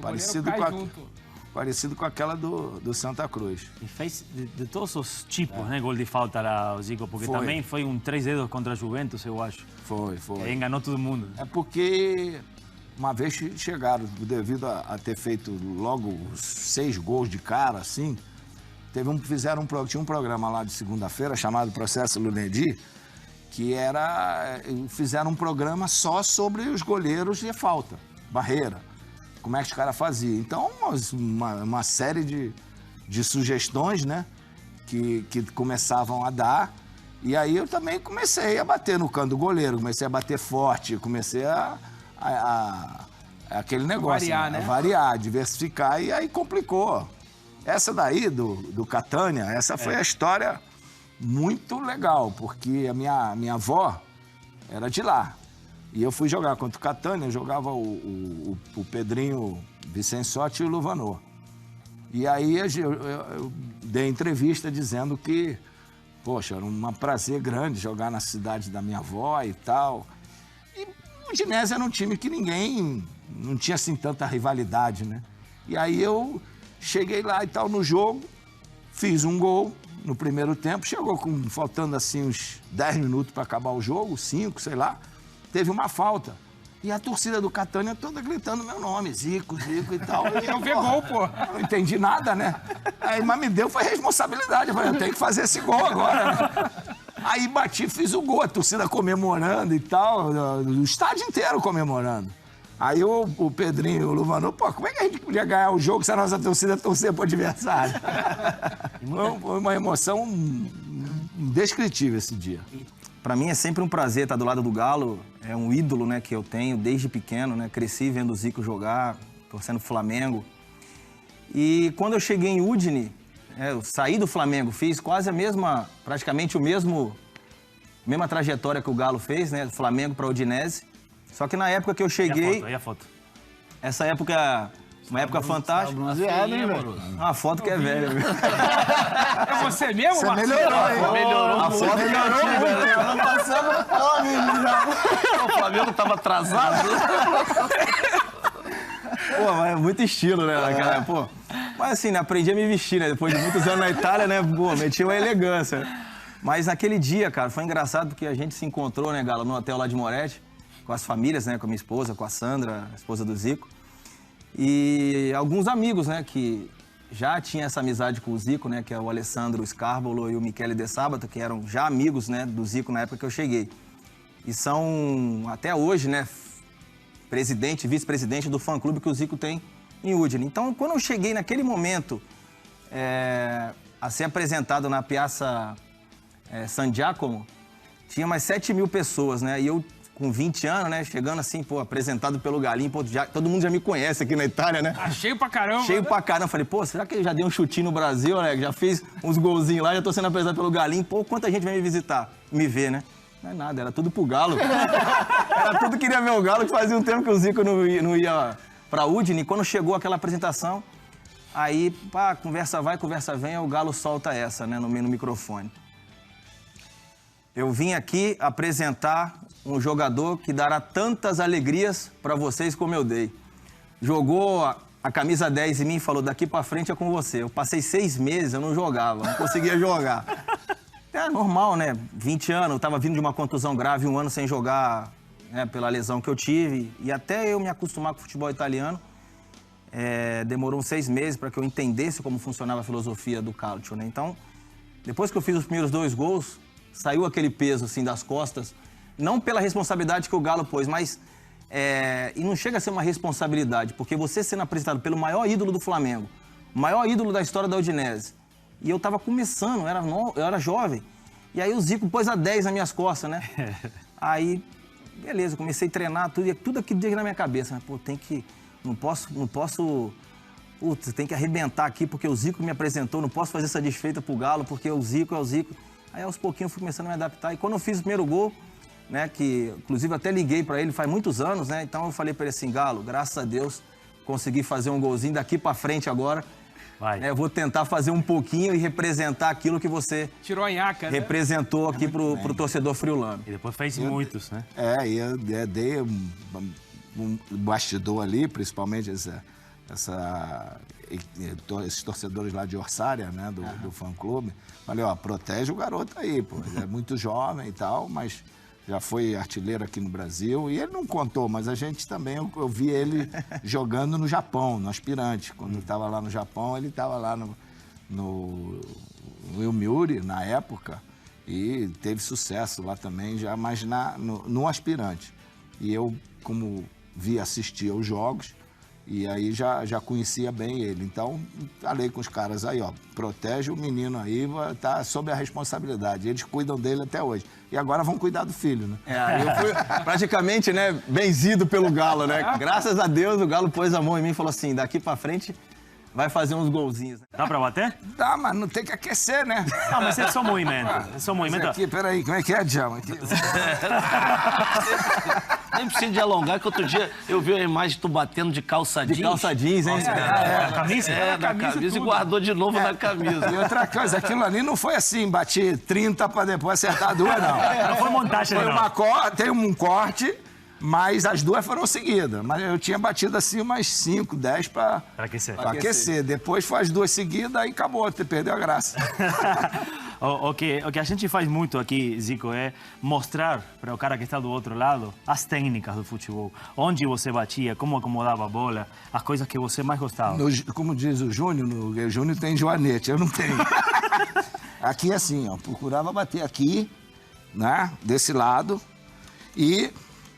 parecido com aquela do Santa Cruz. E fez de todos os tipos, né? Gol de falta lá, o Zico, porque Foi. também foi um 3 dedos contra a Juventus, eu acho. Foi. Aí enganou todo mundo. É porque uma vez chegaram, devido a ter feito logo 6 gols de cara, assim, tinha um programa lá de segunda-feira chamado Processo Lunedi, que fizeram um programa só sobre os goleiros de falta, barreira, como é que os caras faziam. Então, uma série de sugestões, né, que começavam a dar, e aí eu também comecei a bater no canto do goleiro, comecei a bater forte, comecei aquele negócio, variar, né? Variar, diversificar, e aí complicou. Essa daí, do Catânia, essa foi a história muito legal, porque a minha avó era de lá. E eu fui jogar contra o Catânia, eu jogava o Pedrinho Vicençotti e o Luvanor. E aí eu dei entrevista dizendo que, poxa, era um prazer grande jogar na cidade da minha avó e tal. E o Udinese era um time que não tinha assim tanta rivalidade, né? E aí eu cheguei lá e tal no jogo, fiz um gol no primeiro tempo, faltando assim uns 10 minutos para acabar o jogo, 5, sei lá, teve uma falta. E a torcida do Catânia toda gritando meu nome, Zico e tal. E Eu vi gol, pô. não entendi nada, né? Aí, mas me deu foi responsabilidade, eu falei, eu tenho que fazer esse gol agora, né? Aí bati, fiz o gol, a torcida comemorando e tal, o estádio inteiro comemorando. Aí o Pedrinho e o Luvanor, pô, como é que a gente podia ganhar o jogo se a nossa torcida torcer pro adversário? Foi uma emoção indescritível esse dia. Para mim é sempre um prazer estar do lado do Galo, é um ídolo, né, que eu tenho desde pequeno, né, cresci vendo o Zico jogar, torcendo pro Flamengo. E quando eu cheguei em Udine, eu saí do Flamengo, fiz quase praticamente a mesma trajetória que o Galo fez, né, do Flamengo para Udinese. Só que na época que eu cheguei, Aí a foto. essa época, uma época fantástica, Bronzeado, hein, velho? uma foto que é velha. É você mesmo, Você Marcelo? melhorou, hein? Melhorou A foto melhorou, Não passamos fome, já. O Flamengo tava atrasado. Pô, mas é muito estilo, né, cara? Pô, mas assim, né, aprendi a me vestir, né? Depois de muitos anos na Itália, né? Pô, meti uma elegância. Mas naquele dia, cara, foi engraçado porque a gente se encontrou, né, Galo, no hotel lá de Moretti, com as famílias, né? Com a minha esposa, com a Sandra, a esposa do Zico. E alguns amigos, né, que já tinham essa amizade com o Zico, né? Que é o Alessandro Scarbolo e o Michele De Sabato, que eram já amigos, né, do Zico na época que eu cheguei. E são, até hoje, né, presidente, vice-presidente do fã-clube que o Zico tem em Udine. Então, quando eu cheguei naquele momento a ser apresentado na Piazza San Giacomo, tinha mais 7 mil pessoas, né? E eu, com 20 anos, né, chegando assim, pô, apresentado pelo Galinho, pô, todo mundo já me conhece aqui na Itália, né? Tá cheio pra caramba. Cheio pra caramba. Falei, pô, será que ele já deu um chutinho no Brasil, né? Já fez uns golzinhos lá, já tô sendo apresentado pelo Galinho. Pô, quanta gente vem me visitar, me ver, né? Não é nada, era tudo pro Galo. Era tudo que queria ver o Galo, que fazia um tempo que o Zico não ia pra Udine. E quando chegou aquela apresentação, aí, pá, conversa vai, conversa vem, o Galo solta essa, né, no microfone. Eu vim aqui apresentar um jogador que dará tantas alegrias pra vocês como eu dei. Jogou a camisa 10 em mim e falou, daqui pra frente é com você. Eu passei 6 meses, eu não jogava, não conseguia jogar. É normal, né? 20 anos, eu tava vindo de uma contusão grave, 1 ano sem jogar, né, pela lesão que eu tive. E até eu me acostumar com o futebol italiano, demorou uns 6 meses para que eu entendesse como funcionava a filosofia do Calcio, né? Então, depois que eu fiz os primeiros 2 gols, saiu aquele peso assim das costas, não pela responsabilidade que o Galo pôs, mas e não chega a ser uma responsabilidade, porque você sendo apresentado pelo maior ídolo do Flamengo, o maior ídolo da história da Udinese, e eu estava começando, eu era jovem, e aí o Zico pôs a 10 nas minhas costas, né? Aí, beleza, comecei a treinar tudo aquilo dia na minha cabeça, né? Pô, não posso, putz, tem que arrebentar aqui porque o Zico me apresentou, não posso fazer essa desfeita pro Galo porque o Zico é o Zico. Aí aos pouquinhos eu fui começando a me adaptar, e quando eu fiz o primeiro gol, né, que inclusive até liguei para ele faz muitos anos, né? Então eu falei para ele assim, Galo, graças a Deus consegui fazer um golzinho daqui para frente agora. Eu vou tentar fazer um pouquinho e representar aquilo que você tirou a nhaca, né? representou aqui pro torcedor friulano. E depois fez muitos, né? E eu dei um bastidor ali, principalmente esses torcedores lá de Orsária, né, do fã-clube. Falei, ó, protege o garoto aí, pô. Ele é muito jovem e tal, mas já foi artilheiro aqui no Brasil. E ele não contou, mas a gente também, eu vi ele jogando no Japão, no Aspirante. Quando eu estava lá no Japão, ele estava lá no Yomiuri, na época, e teve sucesso lá também, já, mas no Aspirante. E eu, como assistia aos jogos, e aí já conhecia bem ele. Então, falei com os caras aí, ó, protege o menino aí, tá sob a responsabilidade. Eles cuidam dele até hoje. E agora vão cuidar do filho, né? Eu fui praticamente, né, benzido pelo Galo, né? Graças a Deus, o Galo pôs a mão em mim e falou assim, daqui pra frente vai fazer uns golzinhos. Dá pra bater? Dá, mas não tem que aquecer, né? Não, mas é só movimento. É só movimento. Aqui, peraí, como é que é, Djalma? Aqui. Nem precisa de alongar, que outro dia eu vi a imagem de tu batendo de calça jeans. De calça jeans, hein? A camisa? Na camisa e guardou de novo na camisa. E outra coisa, aquilo ali não foi assim, bati 30 pra depois acertar 2, não. Não foi montagem, não. Tem um corte, mas as 2 foram seguidas. Mas eu tinha batido assim umas 5, 10 pra aquecer. Depois foi as 2 seguidas, aí acabou, você perdeu a graça. O que a gente faz muito aqui, Zico, é mostrar para o cara que está do outro lado as técnicas do futebol. Onde você batia, como acomodava a bola, as coisas que você mais gostava. Como diz o Júnior, o Júnior tem joanete, eu não tenho. Aqui é assim, ó, procurava bater aqui, né, desse lado, e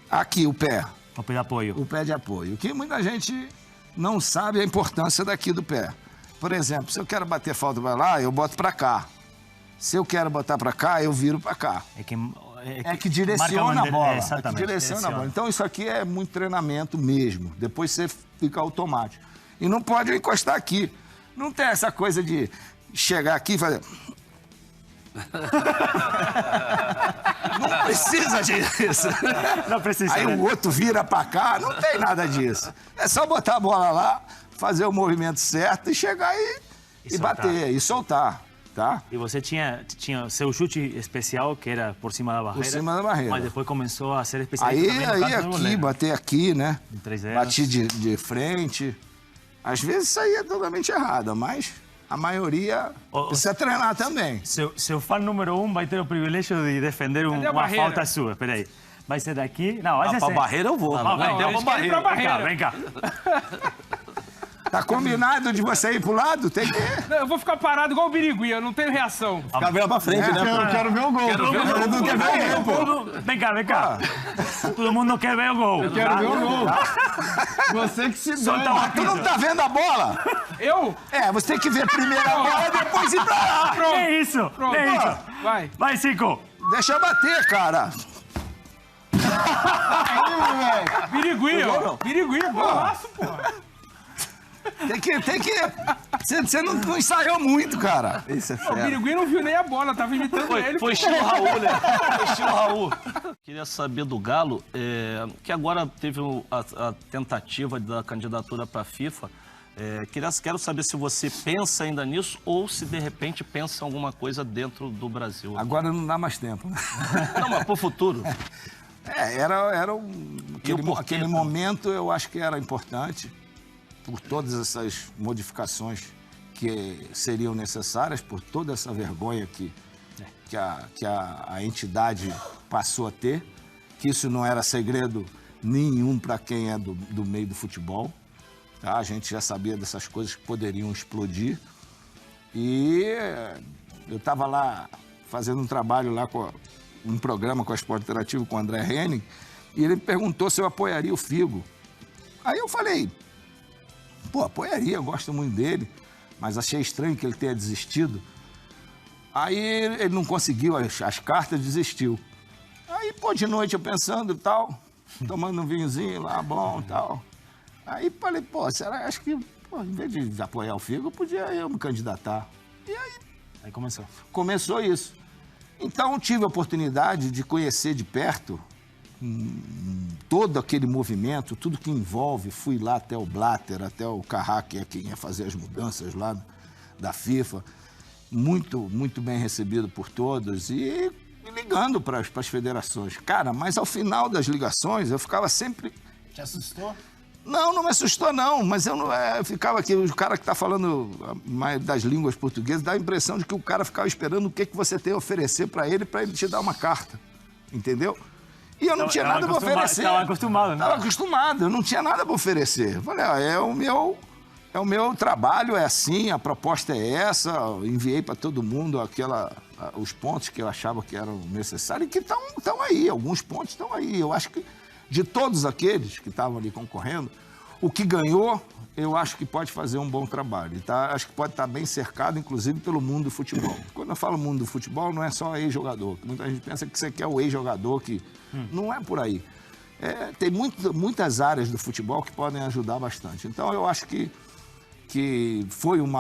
aqui o pé. O pé de apoio. O pé de apoio. Que muita gente não sabe a importância daqui do pé. Por exemplo, se eu quero bater falta para lá, eu boto para cá. Se eu quero botar para cá, eu viro para cá. É que direciona a bola. Exatamente. Direciona a bola. Então isso aqui é muito treinamento mesmo. Depois você fica automático. E não pode encostar aqui. Não tem essa coisa de chegar aqui e fazer... Não precisa disso. Não precisa. Aí o outro vira pra cá, não tem nada disso. É só botar a bola lá, fazer o movimento certo e chegar e bater, e soltar, tá? E você tinha seu chute especial, que era por cima da barreira. Por cima da barreira. Mas depois começou a ser especialista Aí aqui, bater aqui, né? Em 3 Bati de frente. Às vezes isso aí é totalmente errado, mas... A maioria precisa treinar também. Seu fã número 1 vai ter o privilégio de defender uma falta sua. Espera aí. Vai ser daqui? Não, vai ser... Pra barreira eu vou. Vem cá. Tá combinado de você ir pro lado? Tem que... Não, eu vou ficar parado igual o Birigui, eu não tenho reação. Ficar vendo pra frente, né? Eu quero ver o gol. Vem cá. Todo mundo quer ver o gol. Eu quero ver o gol. Você que se dá. Tu não tá vendo a bola? Eu? Você tem que ver primeiro a bola e depois ir pra lá. Pronto. É isso. Pronto. É isso. Vai, Zico. Deixa eu bater, cara. Birigui, ó. Birigui, golaço, pô. Tem que... Você não ensaiou muito, cara. Isso é O fera. Birigui não viu nem a bola, tava imitando ele. Foi estilo Raul, né? Foi estilo Raul. Queria saber do Galo, que agora teve a tentativa da candidatura para a FIFA. Quero saber se você pensa ainda nisso ou se de repente pensa em alguma coisa dentro do Brasil. Agora não dá mais tempo, né? Não, mas pro futuro. Aquele momento eu acho que era importante por todas essas modificações que seriam necessárias, por toda essa vergonha que a entidade passou a ter, que isso não era segredo nenhum para quem é do meio do futebol. tá? A gente já sabia dessas coisas que poderiam explodir. E eu estava lá fazendo um trabalho lá um programa com a Esporte Interativo com o André Henning, e ele me perguntou se eu apoiaria o Figo. Aí eu falei, pô, apoiaria, eu gosto muito dele, mas achei estranho que ele tenha desistido. Aí ele não conseguiu as cartas, desistiu. Aí, pô, de noite eu pensando e tal, tomando um vinhozinho lá, bom e tal. Aí falei, pô, será, acho que, pô, em vez de apoiar o Figo, podia eu me candidatar. E aí começou. Começou isso. Então, eu tive a oportunidade de conhecer de perto todo aquele movimento, tudo que envolve. Fui lá até o Blatter, até o Carrá, que é quem ia fazer as mudanças lá da FIFA. Muito, muito bem recebido por todos e ligando para as federações. Cara, mas ao final das ligações, eu ficava sempre... Te assustou? Não me assustou não, mas eu ficava aqui, o cara que está falando mais das línguas portuguesas, dá a impressão de que o cara ficava esperando o que você tem a oferecer para ele te dar uma carta, entendeu? E eu não tinha nada para oferecer. Estava acostumado, né? Estava acostumado, eu não tinha nada para oferecer. Eu falei, é o meu trabalho, é assim, a proposta é essa, eu enviei para todo mundo os pontos que eu achava que eram necessários e que estão aí, alguns pontos estão aí. Eu acho que de todos aqueles que estavam ali concorrendo, o que ganhou, eu acho que pode fazer um bom trabalho. Tá? Acho que pode estar bem cercado, inclusive, pelo mundo do futebol. Quando eu falo mundo do futebol, não é só ex-jogador. Muita gente pensa que você quer o ex-jogador, que não é por aí. Tem muitas áreas do futebol que podem ajudar bastante. Então, eu acho que foi um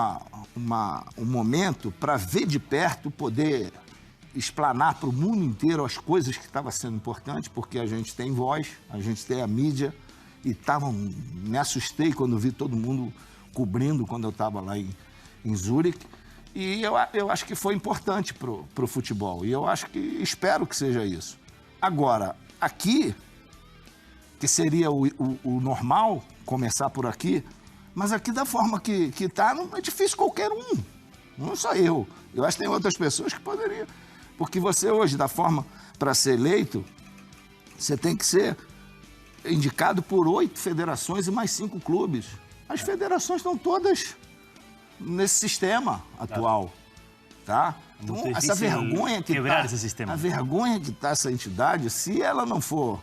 momento para ver de perto, poder explanar para o mundo inteiro as coisas que estavam sendo importantes, porque a gente tem voz, a gente tem a mídia, e me assustei quando vi todo mundo cobrindo quando eu estava lá em Zurique, e eu acho que foi importante para o futebol, e eu espero que seja isso. Agora, aqui, que seria o normal, começar por aqui, mas aqui da forma que está, não é difícil qualquer um, não só eu. Eu acho que tem outras pessoas que poderiam. Porque você hoje, da forma para ser eleito, você tem que ser indicado por 8 federações e mais 5 clubes. As federações estão todas nesse sistema atual, tá? Então, essa vergonha que quebrar esse sistema. A vergonha que está essa entidade, se ela não for,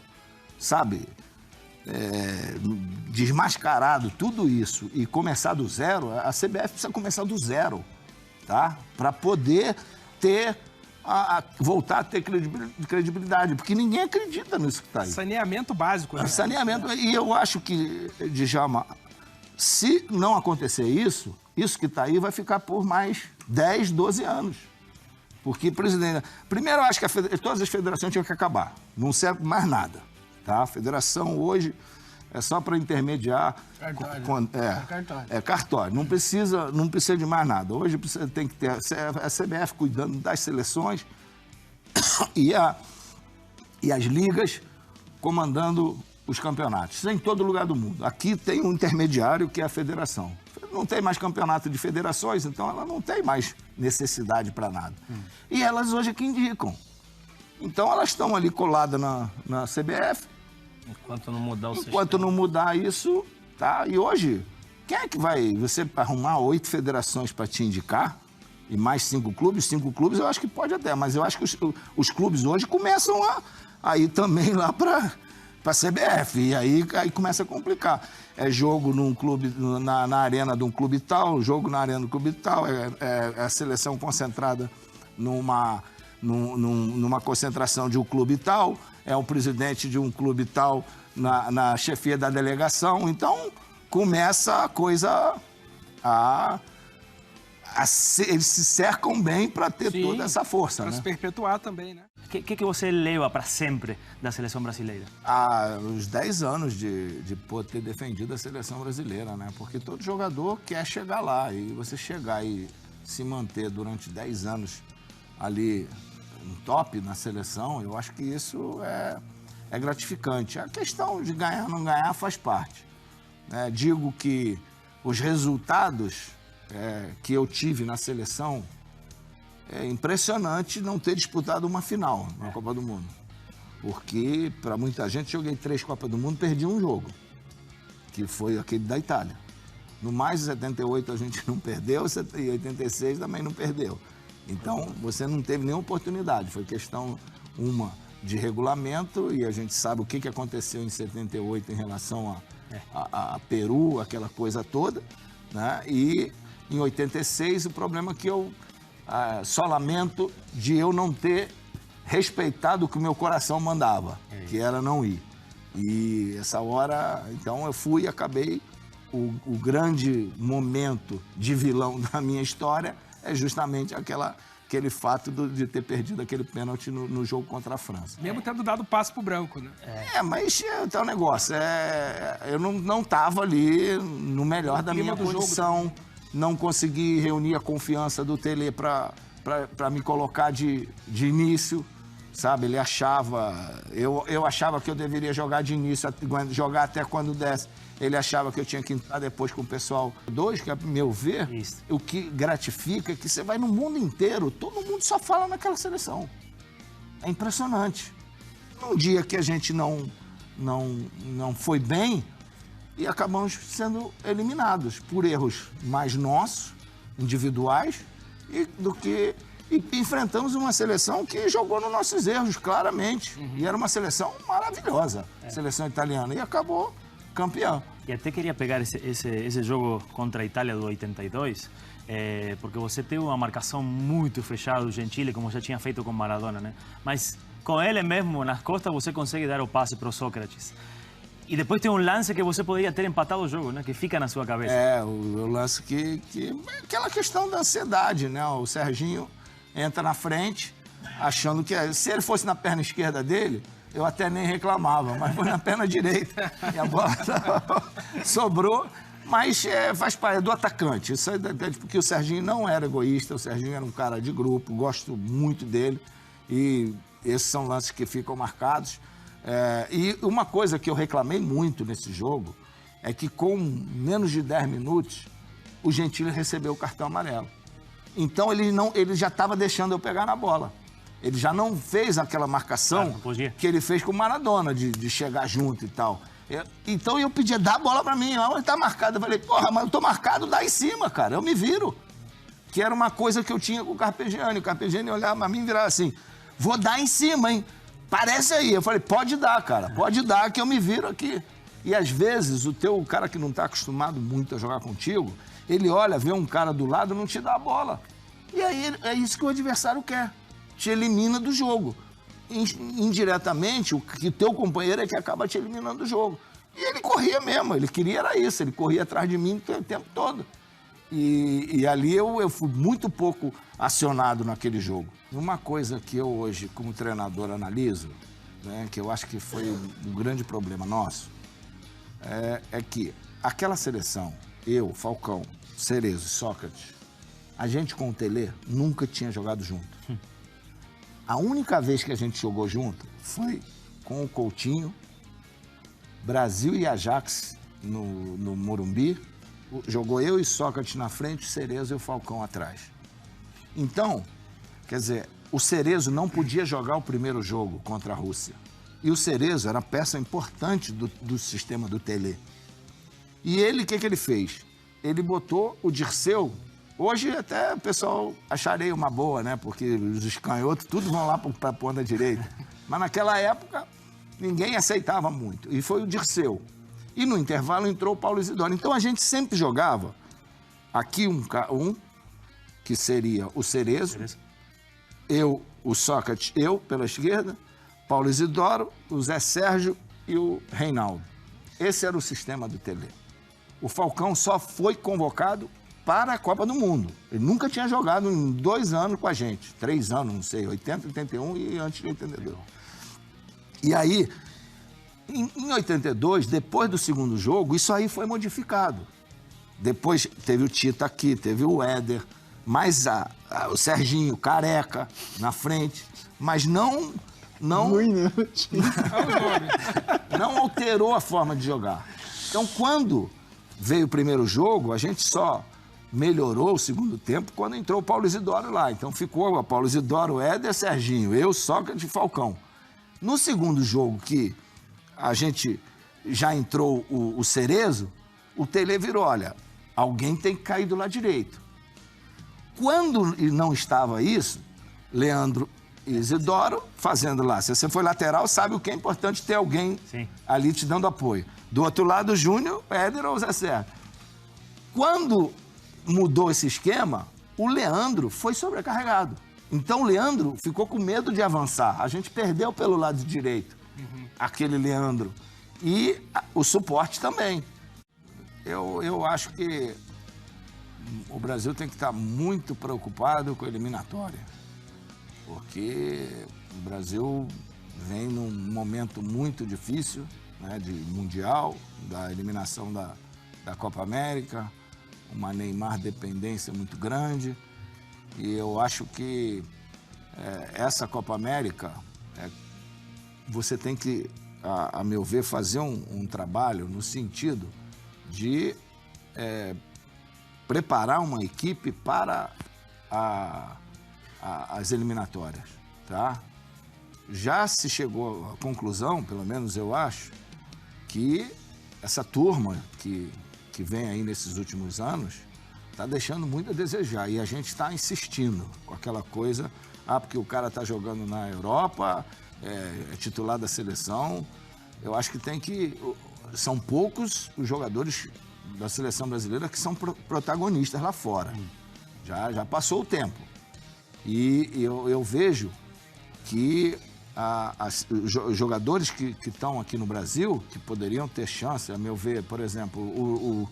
sabe, desmascarado tudo isso e começar do zero, a CBF precisa começar do zero, tá? Para poder voltar a ter credibilidade, porque ninguém acredita nisso que está aí. Saneamento básico, né? Saneamento, e eu acho que, Djalma, se não acontecer isso que está aí vai ficar por mais 10, 12 anos. Porque, presidente, primeiro eu acho que todas as federações tinham que acabar, não serve mais nada, tá? A federação hoje é só para intermediar. Cartório. Cartório. Não precisa de mais nada. Hoje tem que ter a CBF cuidando das seleções e as ligas comandando os campeonatos. Isso é em todo lugar do mundo. Aqui tem um intermediário que é a federação. Não tem mais campeonato de federações, então ela não tem mais necessidade para nada. E elas hoje é que indicam. Então elas estão ali coladas na CBF. Enquanto não mudar o sistema. Enquanto não mudar isso, tá? E hoje, quem é que vai... Você arrumar 8 federações para te indicar e mais 5 clubes? 5 clubes eu acho que pode até, mas eu acho que os clubes hoje começam a ir também lá para a CBF. E aí começa a complicar. É jogo num clube, na arena de um clube tal, jogo na arena do clube tal, é a seleção concentrada numa concentração de um clube tal, é o presidente de um clube tal na chefia da delegação. Então, começa a coisa eles se cercam bem para ter toda essa força, para né? se perpetuar também, né? O que você leva para sempre da seleção brasileira? Os 10 anos de poder ter defendido a seleção brasileira, né? Porque todo jogador quer chegar lá, e você chegar e se manter durante 10 anos ali um top na seleção, eu acho que isso é gratificante. A questão de ganhar ou não ganhar faz parte, né? Digo que os resultados que eu tive na seleção, é impressionante não ter disputado uma final na Copa do Mundo. Porque, para muita gente, joguei 3 Copas do Mundo e perdi um jogo, que foi aquele da Itália. No mais, em 78 a gente não perdeu, e 86 também não perdeu. Então, você não teve nenhuma oportunidade. Foi questão, uma, de regulamento, e a gente sabe o que aconteceu em 78 em relação a Peru, aquela coisa toda, né? E em 86, o problema é que eu só lamento de eu não ter respeitado o que o meu coração mandava, que era não ir. E essa hora, então, eu fui e acabei. O grande momento de vilão da minha história é justamente aquele fato de ter perdido aquele pênalti no jogo contra a França. Mesmo tendo dado passe pro branco, né? Mas tem um negócio, eu não estava ali no melhor da minha condição, não consegui reunir a confiança do Tele para me colocar de início, sabe? Ele achava, eu achava que eu deveria jogar de início, jogar até quando desse. Ele achava que eu tinha que entrar depois com o pessoal 2, que, a meu ver, o que gratifica é que você vai no mundo inteiro, todo mundo só fala naquela seleção. É impressionante. Num dia que a gente não foi bem, e acabamos sendo eliminados por erros mais nossos, individuais, e enfrentamos uma seleção que jogou nos nossos erros, claramente. E era uma seleção maravilhosa, seleção italiana, e acabou campeão. E até queria pegar esse jogo contra a Itália do 82, porque você teve uma marcação muito fechada do Gentile, como já tinha feito com Maradona, né? Mas com ele mesmo nas costas você consegue dar o passe para o Sócrates. E depois tem um lance que você poderia ter empatado o jogo, né? Que fica na sua cabeça. O lance que aquela questão da ansiedade, né? O Serginho entra na frente, achando que se ele fosse na perna esquerda dele, eu até nem reclamava, mas foi na perna direita e a bola sobrou. Mas faz parte do atacante. Isso é porque o Serginho não era egoísta, o Serginho era um cara de grupo, gosto muito dele. E esses são lances que ficam marcados. E uma coisa que eu reclamei muito nesse jogo é que com menos de 10 minutos, o Gentile recebeu o cartão amarelo. Então ele já estava deixando eu pegar na bola. Ele já não fez aquela marcação que ele fez com o Maradona, de chegar junto e tal. Então eu pedia, dá a bola pra mim, onde tá marcado? Eu falei, porra, mas eu tô marcado, dá em cima, cara, eu me viro. Que era uma coisa que eu tinha com o Carpegiani. O Carpegiani olhava pra mim e virava assim, vou dar em cima, hein? Parece aí. Eu falei, pode dar, cara, pode dar que eu me viro aqui. E às vezes o cara que não tá acostumado muito a jogar contigo, ele olha, vê um cara do lado e não te dá a bola. E aí é isso que o adversário quer. Te elimina do jogo. Indiretamente, o teu companheiro é que acaba te eliminando do jogo. E ele corria mesmo, ele queria era isso, ele corria atrás de mim o tempo todo. E ali eu fui muito pouco acionado naquele jogo. Uma coisa que eu hoje, como treinador, analiso, né, que eu acho que foi um grande problema nosso, é que aquela seleção, eu, Falcão, Cerezo e Sócrates, a gente com o Tele nunca tinha jogado junto. A única vez que a gente jogou junto foi com o Coutinho, Brasil e Ajax no Morumbi. Jogou eu e Sócrates na frente, o Cerezo e o Falcão atrás. Então, quer dizer, o Cerezo não podia jogar o primeiro jogo contra a Rússia. E o Cerezo era peça importante do sistema do Tele. E ele, o que ele fez? Ele botou o Dirceu. Hoje até o pessoal acharia uma boa, né? Porque os canhotos tudo vão lá para a ponta direita. Mas naquela época, ninguém aceitava muito. E foi o Dirceu. E no intervalo entrou o Paulo Isidoro. Então a gente sempre jogava aqui um que seria o Cerezo, eu, o Sócrates, eu pela esquerda, Paulo Isidoro, o Zé Sérgio e o Reinaldo. Esse era o sistema do Tele. O Falcão só foi convocado para a Copa do Mundo. Ele nunca tinha jogado em 2 anos com a gente. 3 anos, não sei, 80, 81 e antes de 82. E aí, em 82, depois do segundo jogo, isso aí foi modificado. Depois teve o Tita aqui, teve o Éder, mais o Serginho, Careca, na frente. Mas não alterou a forma de jogar. Então, quando veio o primeiro jogo, a gente só melhorou o segundo tempo quando entrou o Paulo Isidoro lá. Então ficou o Paulo Isidoro, Éder, Serginho, eu, Sócrates e Falcão. No segundo jogo, que a gente já entrou o Cerezo, o Tele virou, olha, Alguém tem que cair do lado direito. Quando não estava isso, Leandro e Isidoro fazendo lá. Se você for lateral, sabe o que é importante ter alguém ali te dando apoio. Do outro lado, Júnior, Éder ou Zé Sérgio. Quando mudou esse esquema, o Leandro foi sobrecarregado. Então o Leandro ficou com medo de avançar. A gente perdeu pelo lado direito aquele Leandro. E o suporte também. Eu acho que o Brasil tem que estar muito preocupado com a eliminatória. Porque o Brasil vem num momento muito difícil, né, de Mundial, da eliminação da Copa América, uma Neymar dependência muito grande. E eu acho que essa Copa América, você tem que, a meu ver, fazer um trabalho no sentido de preparar uma equipe para as eliminatórias, tá? Já se chegou à conclusão, pelo menos eu acho, que essa turma que vem aí nesses últimos anos está deixando muito a desejar. E a gente está insistindo com aquela coisa, porque o cara está jogando na Europa, é titular da seleção. Eu acho que são poucos os jogadores da seleção brasileira que são protagonistas lá fora. Já passou o tempo. E eu vejo que os jogadores que estão aqui no Brasil, que poderiam ter chance, a meu ver, por exemplo, o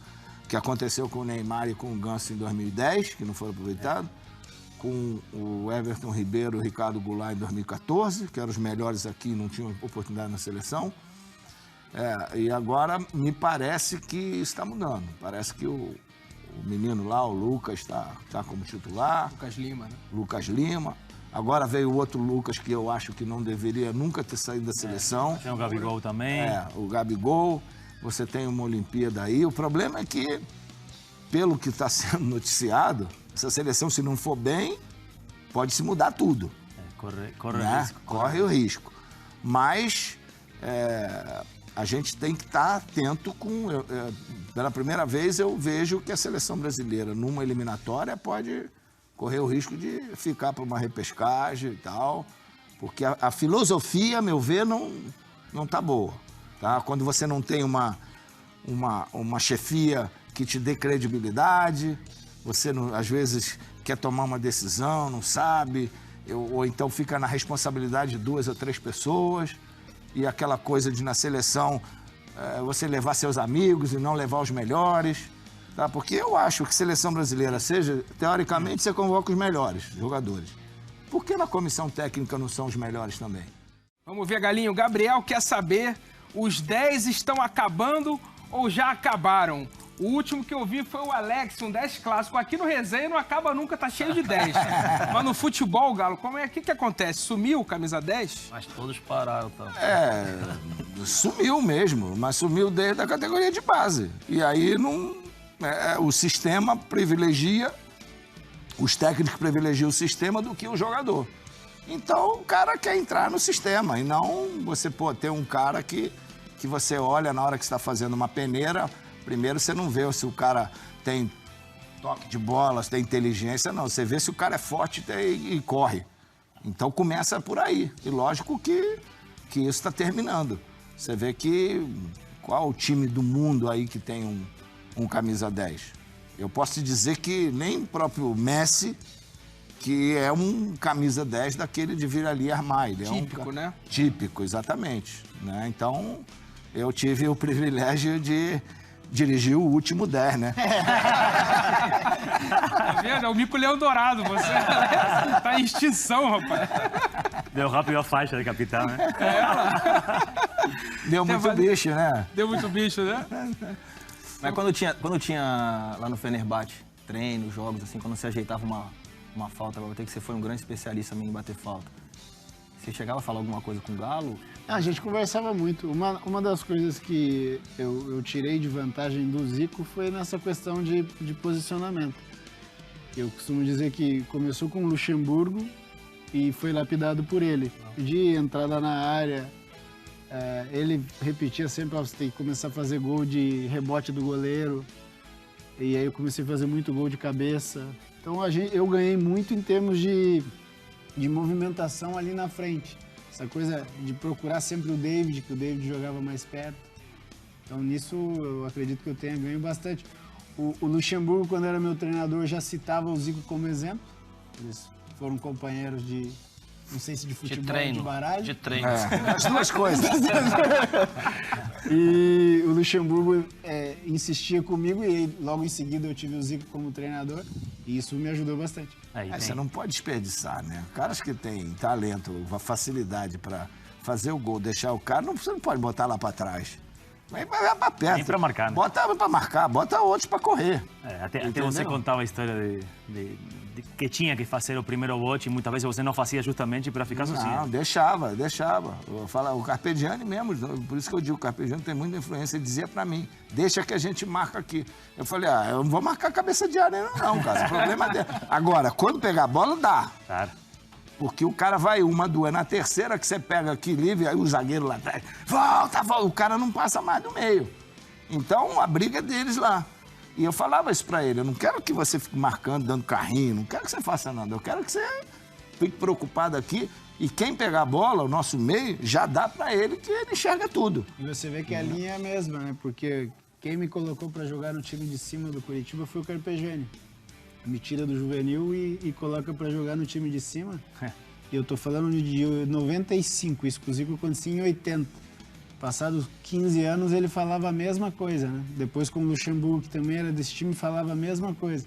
que aconteceu com o Neymar e com o Ganso em 2010, que não foi aproveitado, com o Everton Ribeiro e o Ricardo Goulart em 2014, que eram os melhores aqui e não tinham oportunidade na seleção. E agora me parece que está mudando. Parece que o menino lá, o Lucas, está como titular. Lucas Lima, né? Lucas Lima. Agora veio o outro Lucas que eu acho que não deveria nunca ter saído da seleção. Tem o Gabigol também. O Gabigol. Você tem uma Olimpíada aí. O problema é que, pelo que está sendo noticiado, essa seleção, se não for bem, pode se mudar tudo. Corre né? o risco. Corre o risco. Mas a gente tem que estar atento com... pela primeira vez eu vejo que a seleção brasileira, numa eliminatória, pode correr o risco de ficar para uma repescagem e tal, porque a filosofia, a meu ver, não está boa. Tá? Quando você não tem uma chefia que te dê credibilidade, você às vezes quer tomar uma decisão, não sabe, ou então fica na responsabilidade de 2 ou 3 pessoas, e aquela coisa de na seleção você levar seus amigos e não levar os melhores. Tá? Porque eu acho que seleção brasileira seja, teoricamente, você convoca os melhores jogadores. Por que na comissão técnica não são os melhores também? Vamos ver, Galinho. O Gabriel quer saber, os 10 estão acabando ou já acabaram? O último que eu vi foi o Alex, um 10 clássico. Aqui no Resenha não acaba nunca, tá cheio de 10. Mas no futebol, Galo, o que acontece? Sumiu o camisa 10? Mas todos pararam, tá? Sumiu mesmo, mas sumiu desde a categoria de base. E aí o sistema privilegia, os técnicos privilegiam o sistema do que o jogador. Então o cara quer entrar no sistema e não você ter um cara que você olha na hora que está fazendo uma peneira, primeiro você não vê se o cara tem toque de bola, se tem inteligência, não. Você vê se o cara é forte e corre. Então começa por aí. E lógico que isso está terminando. Você vê que qual o time do mundo aí que tem um camisa 10? Eu posso te dizer que nem o próprio Messi, que é um camisa 10 daquele de vir ali e armar. Ele típico, né? Típico, exatamente. Né? Então, eu tive o privilégio de dirigir o último 10, né? Tá vendo? É o Mico Leão Dourado, você tá em extinção, rapaz. Deu rápido a faixa de capitão, né? Deu muito bicho, né? Deu muito bicho, né? Mas quando tinha lá no Fenerbahçe, treinos, jogos, assim, quando você ajeitava uma falta, agora que você foi um grande especialista também em bater falta. Você chegava a falar alguma coisa com o Galo? A gente conversava muito. Uma das coisas que eu tirei de vantagem do Zico foi nessa questão de posicionamento. Eu costumo dizer que começou com o Luxemburgo e foi lapidado por ele. De entrada na área, ele repetia sempre, você tem que começar a fazer gol de rebote do goleiro. E aí eu comecei a fazer muito gol de cabeça. Então eu ganhei muito em termos de movimentação ali na frente. Essa coisa de procurar sempre o David, que o David jogava mais perto. Então nisso eu acredito que eu tenha ganho bastante. O Luxemburgo, quando era meu treinador, já citava o Zico como exemplo. Eles foram companheiros de, não sei se de futebol ou de baralho. De treino. As duas coisas. E o Luxemburgo insistia comigo e logo em seguida eu tive o Zico como treinador e isso me ajudou bastante. Você não pode desperdiçar, né? Caras que têm talento, facilidade para fazer o gol, deixar o cara, você não pode botar lá para trás. Vai para perto. Nem para marcar, né? Bota para marcar, bota outros para correr. Até você contava a história de que tinha que fazer o primeiro bote e muitas vezes você não fazia justamente para ficar sozinho. Não, deixava. Eu falo, o Carpegiani mesmo, por isso que eu digo, o Carpegiani tem muita influência, ele dizia para mim, deixa que a gente marca aqui. Eu falei, eu não vou marcar cabeça de área não, cara, o problema é dele. Agora, quando pegar a bola, dá. Claro. Porque o cara vai uma, duas, na terceira que você pega aqui livre, aí o zagueiro lá atrás, volta, o cara não passa mais do meio. Então, a briga é deles lá. E eu falava isso pra ele, eu não quero que você fique marcando, dando carrinho, não quero que você faça nada, eu quero que você fique preocupado aqui e quem pegar a bola, o nosso meio, já dá pra ele que ele enxerga tudo. E você vê que a linha é a mesma, né? Porque quem me colocou pra jogar no time de cima do Curitiba foi o Carpegiani. Me tira do juvenil e coloca pra jogar no time de cima. E eu tô falando de 95, isso com o Zico acontecia em 80. Passados 15 anos ele falava a mesma coisa, né? Depois com o Luxemburgo, que também era desse time, falava a mesma coisa.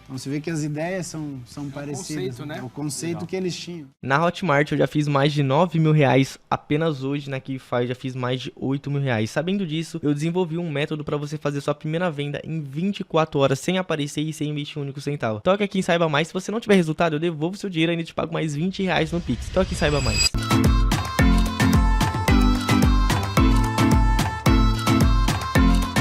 Então você vê que as ideias são parecidas. Conceito, né? É o conceito que eles tinham. Na Hotmart eu já fiz mais de 9 mil reais apenas hoje, na Kify já fiz mais de 8 mil reais. Sabendo disso, eu desenvolvi um método para você fazer sua primeira venda em 24 horas sem aparecer e sem investir um único centavo. Toque aqui em Saiba Mais, se você não tiver resultado eu devolvo seu dinheiro e ainda te pago mais 20 reais no Pix. Toque em Saiba Mais.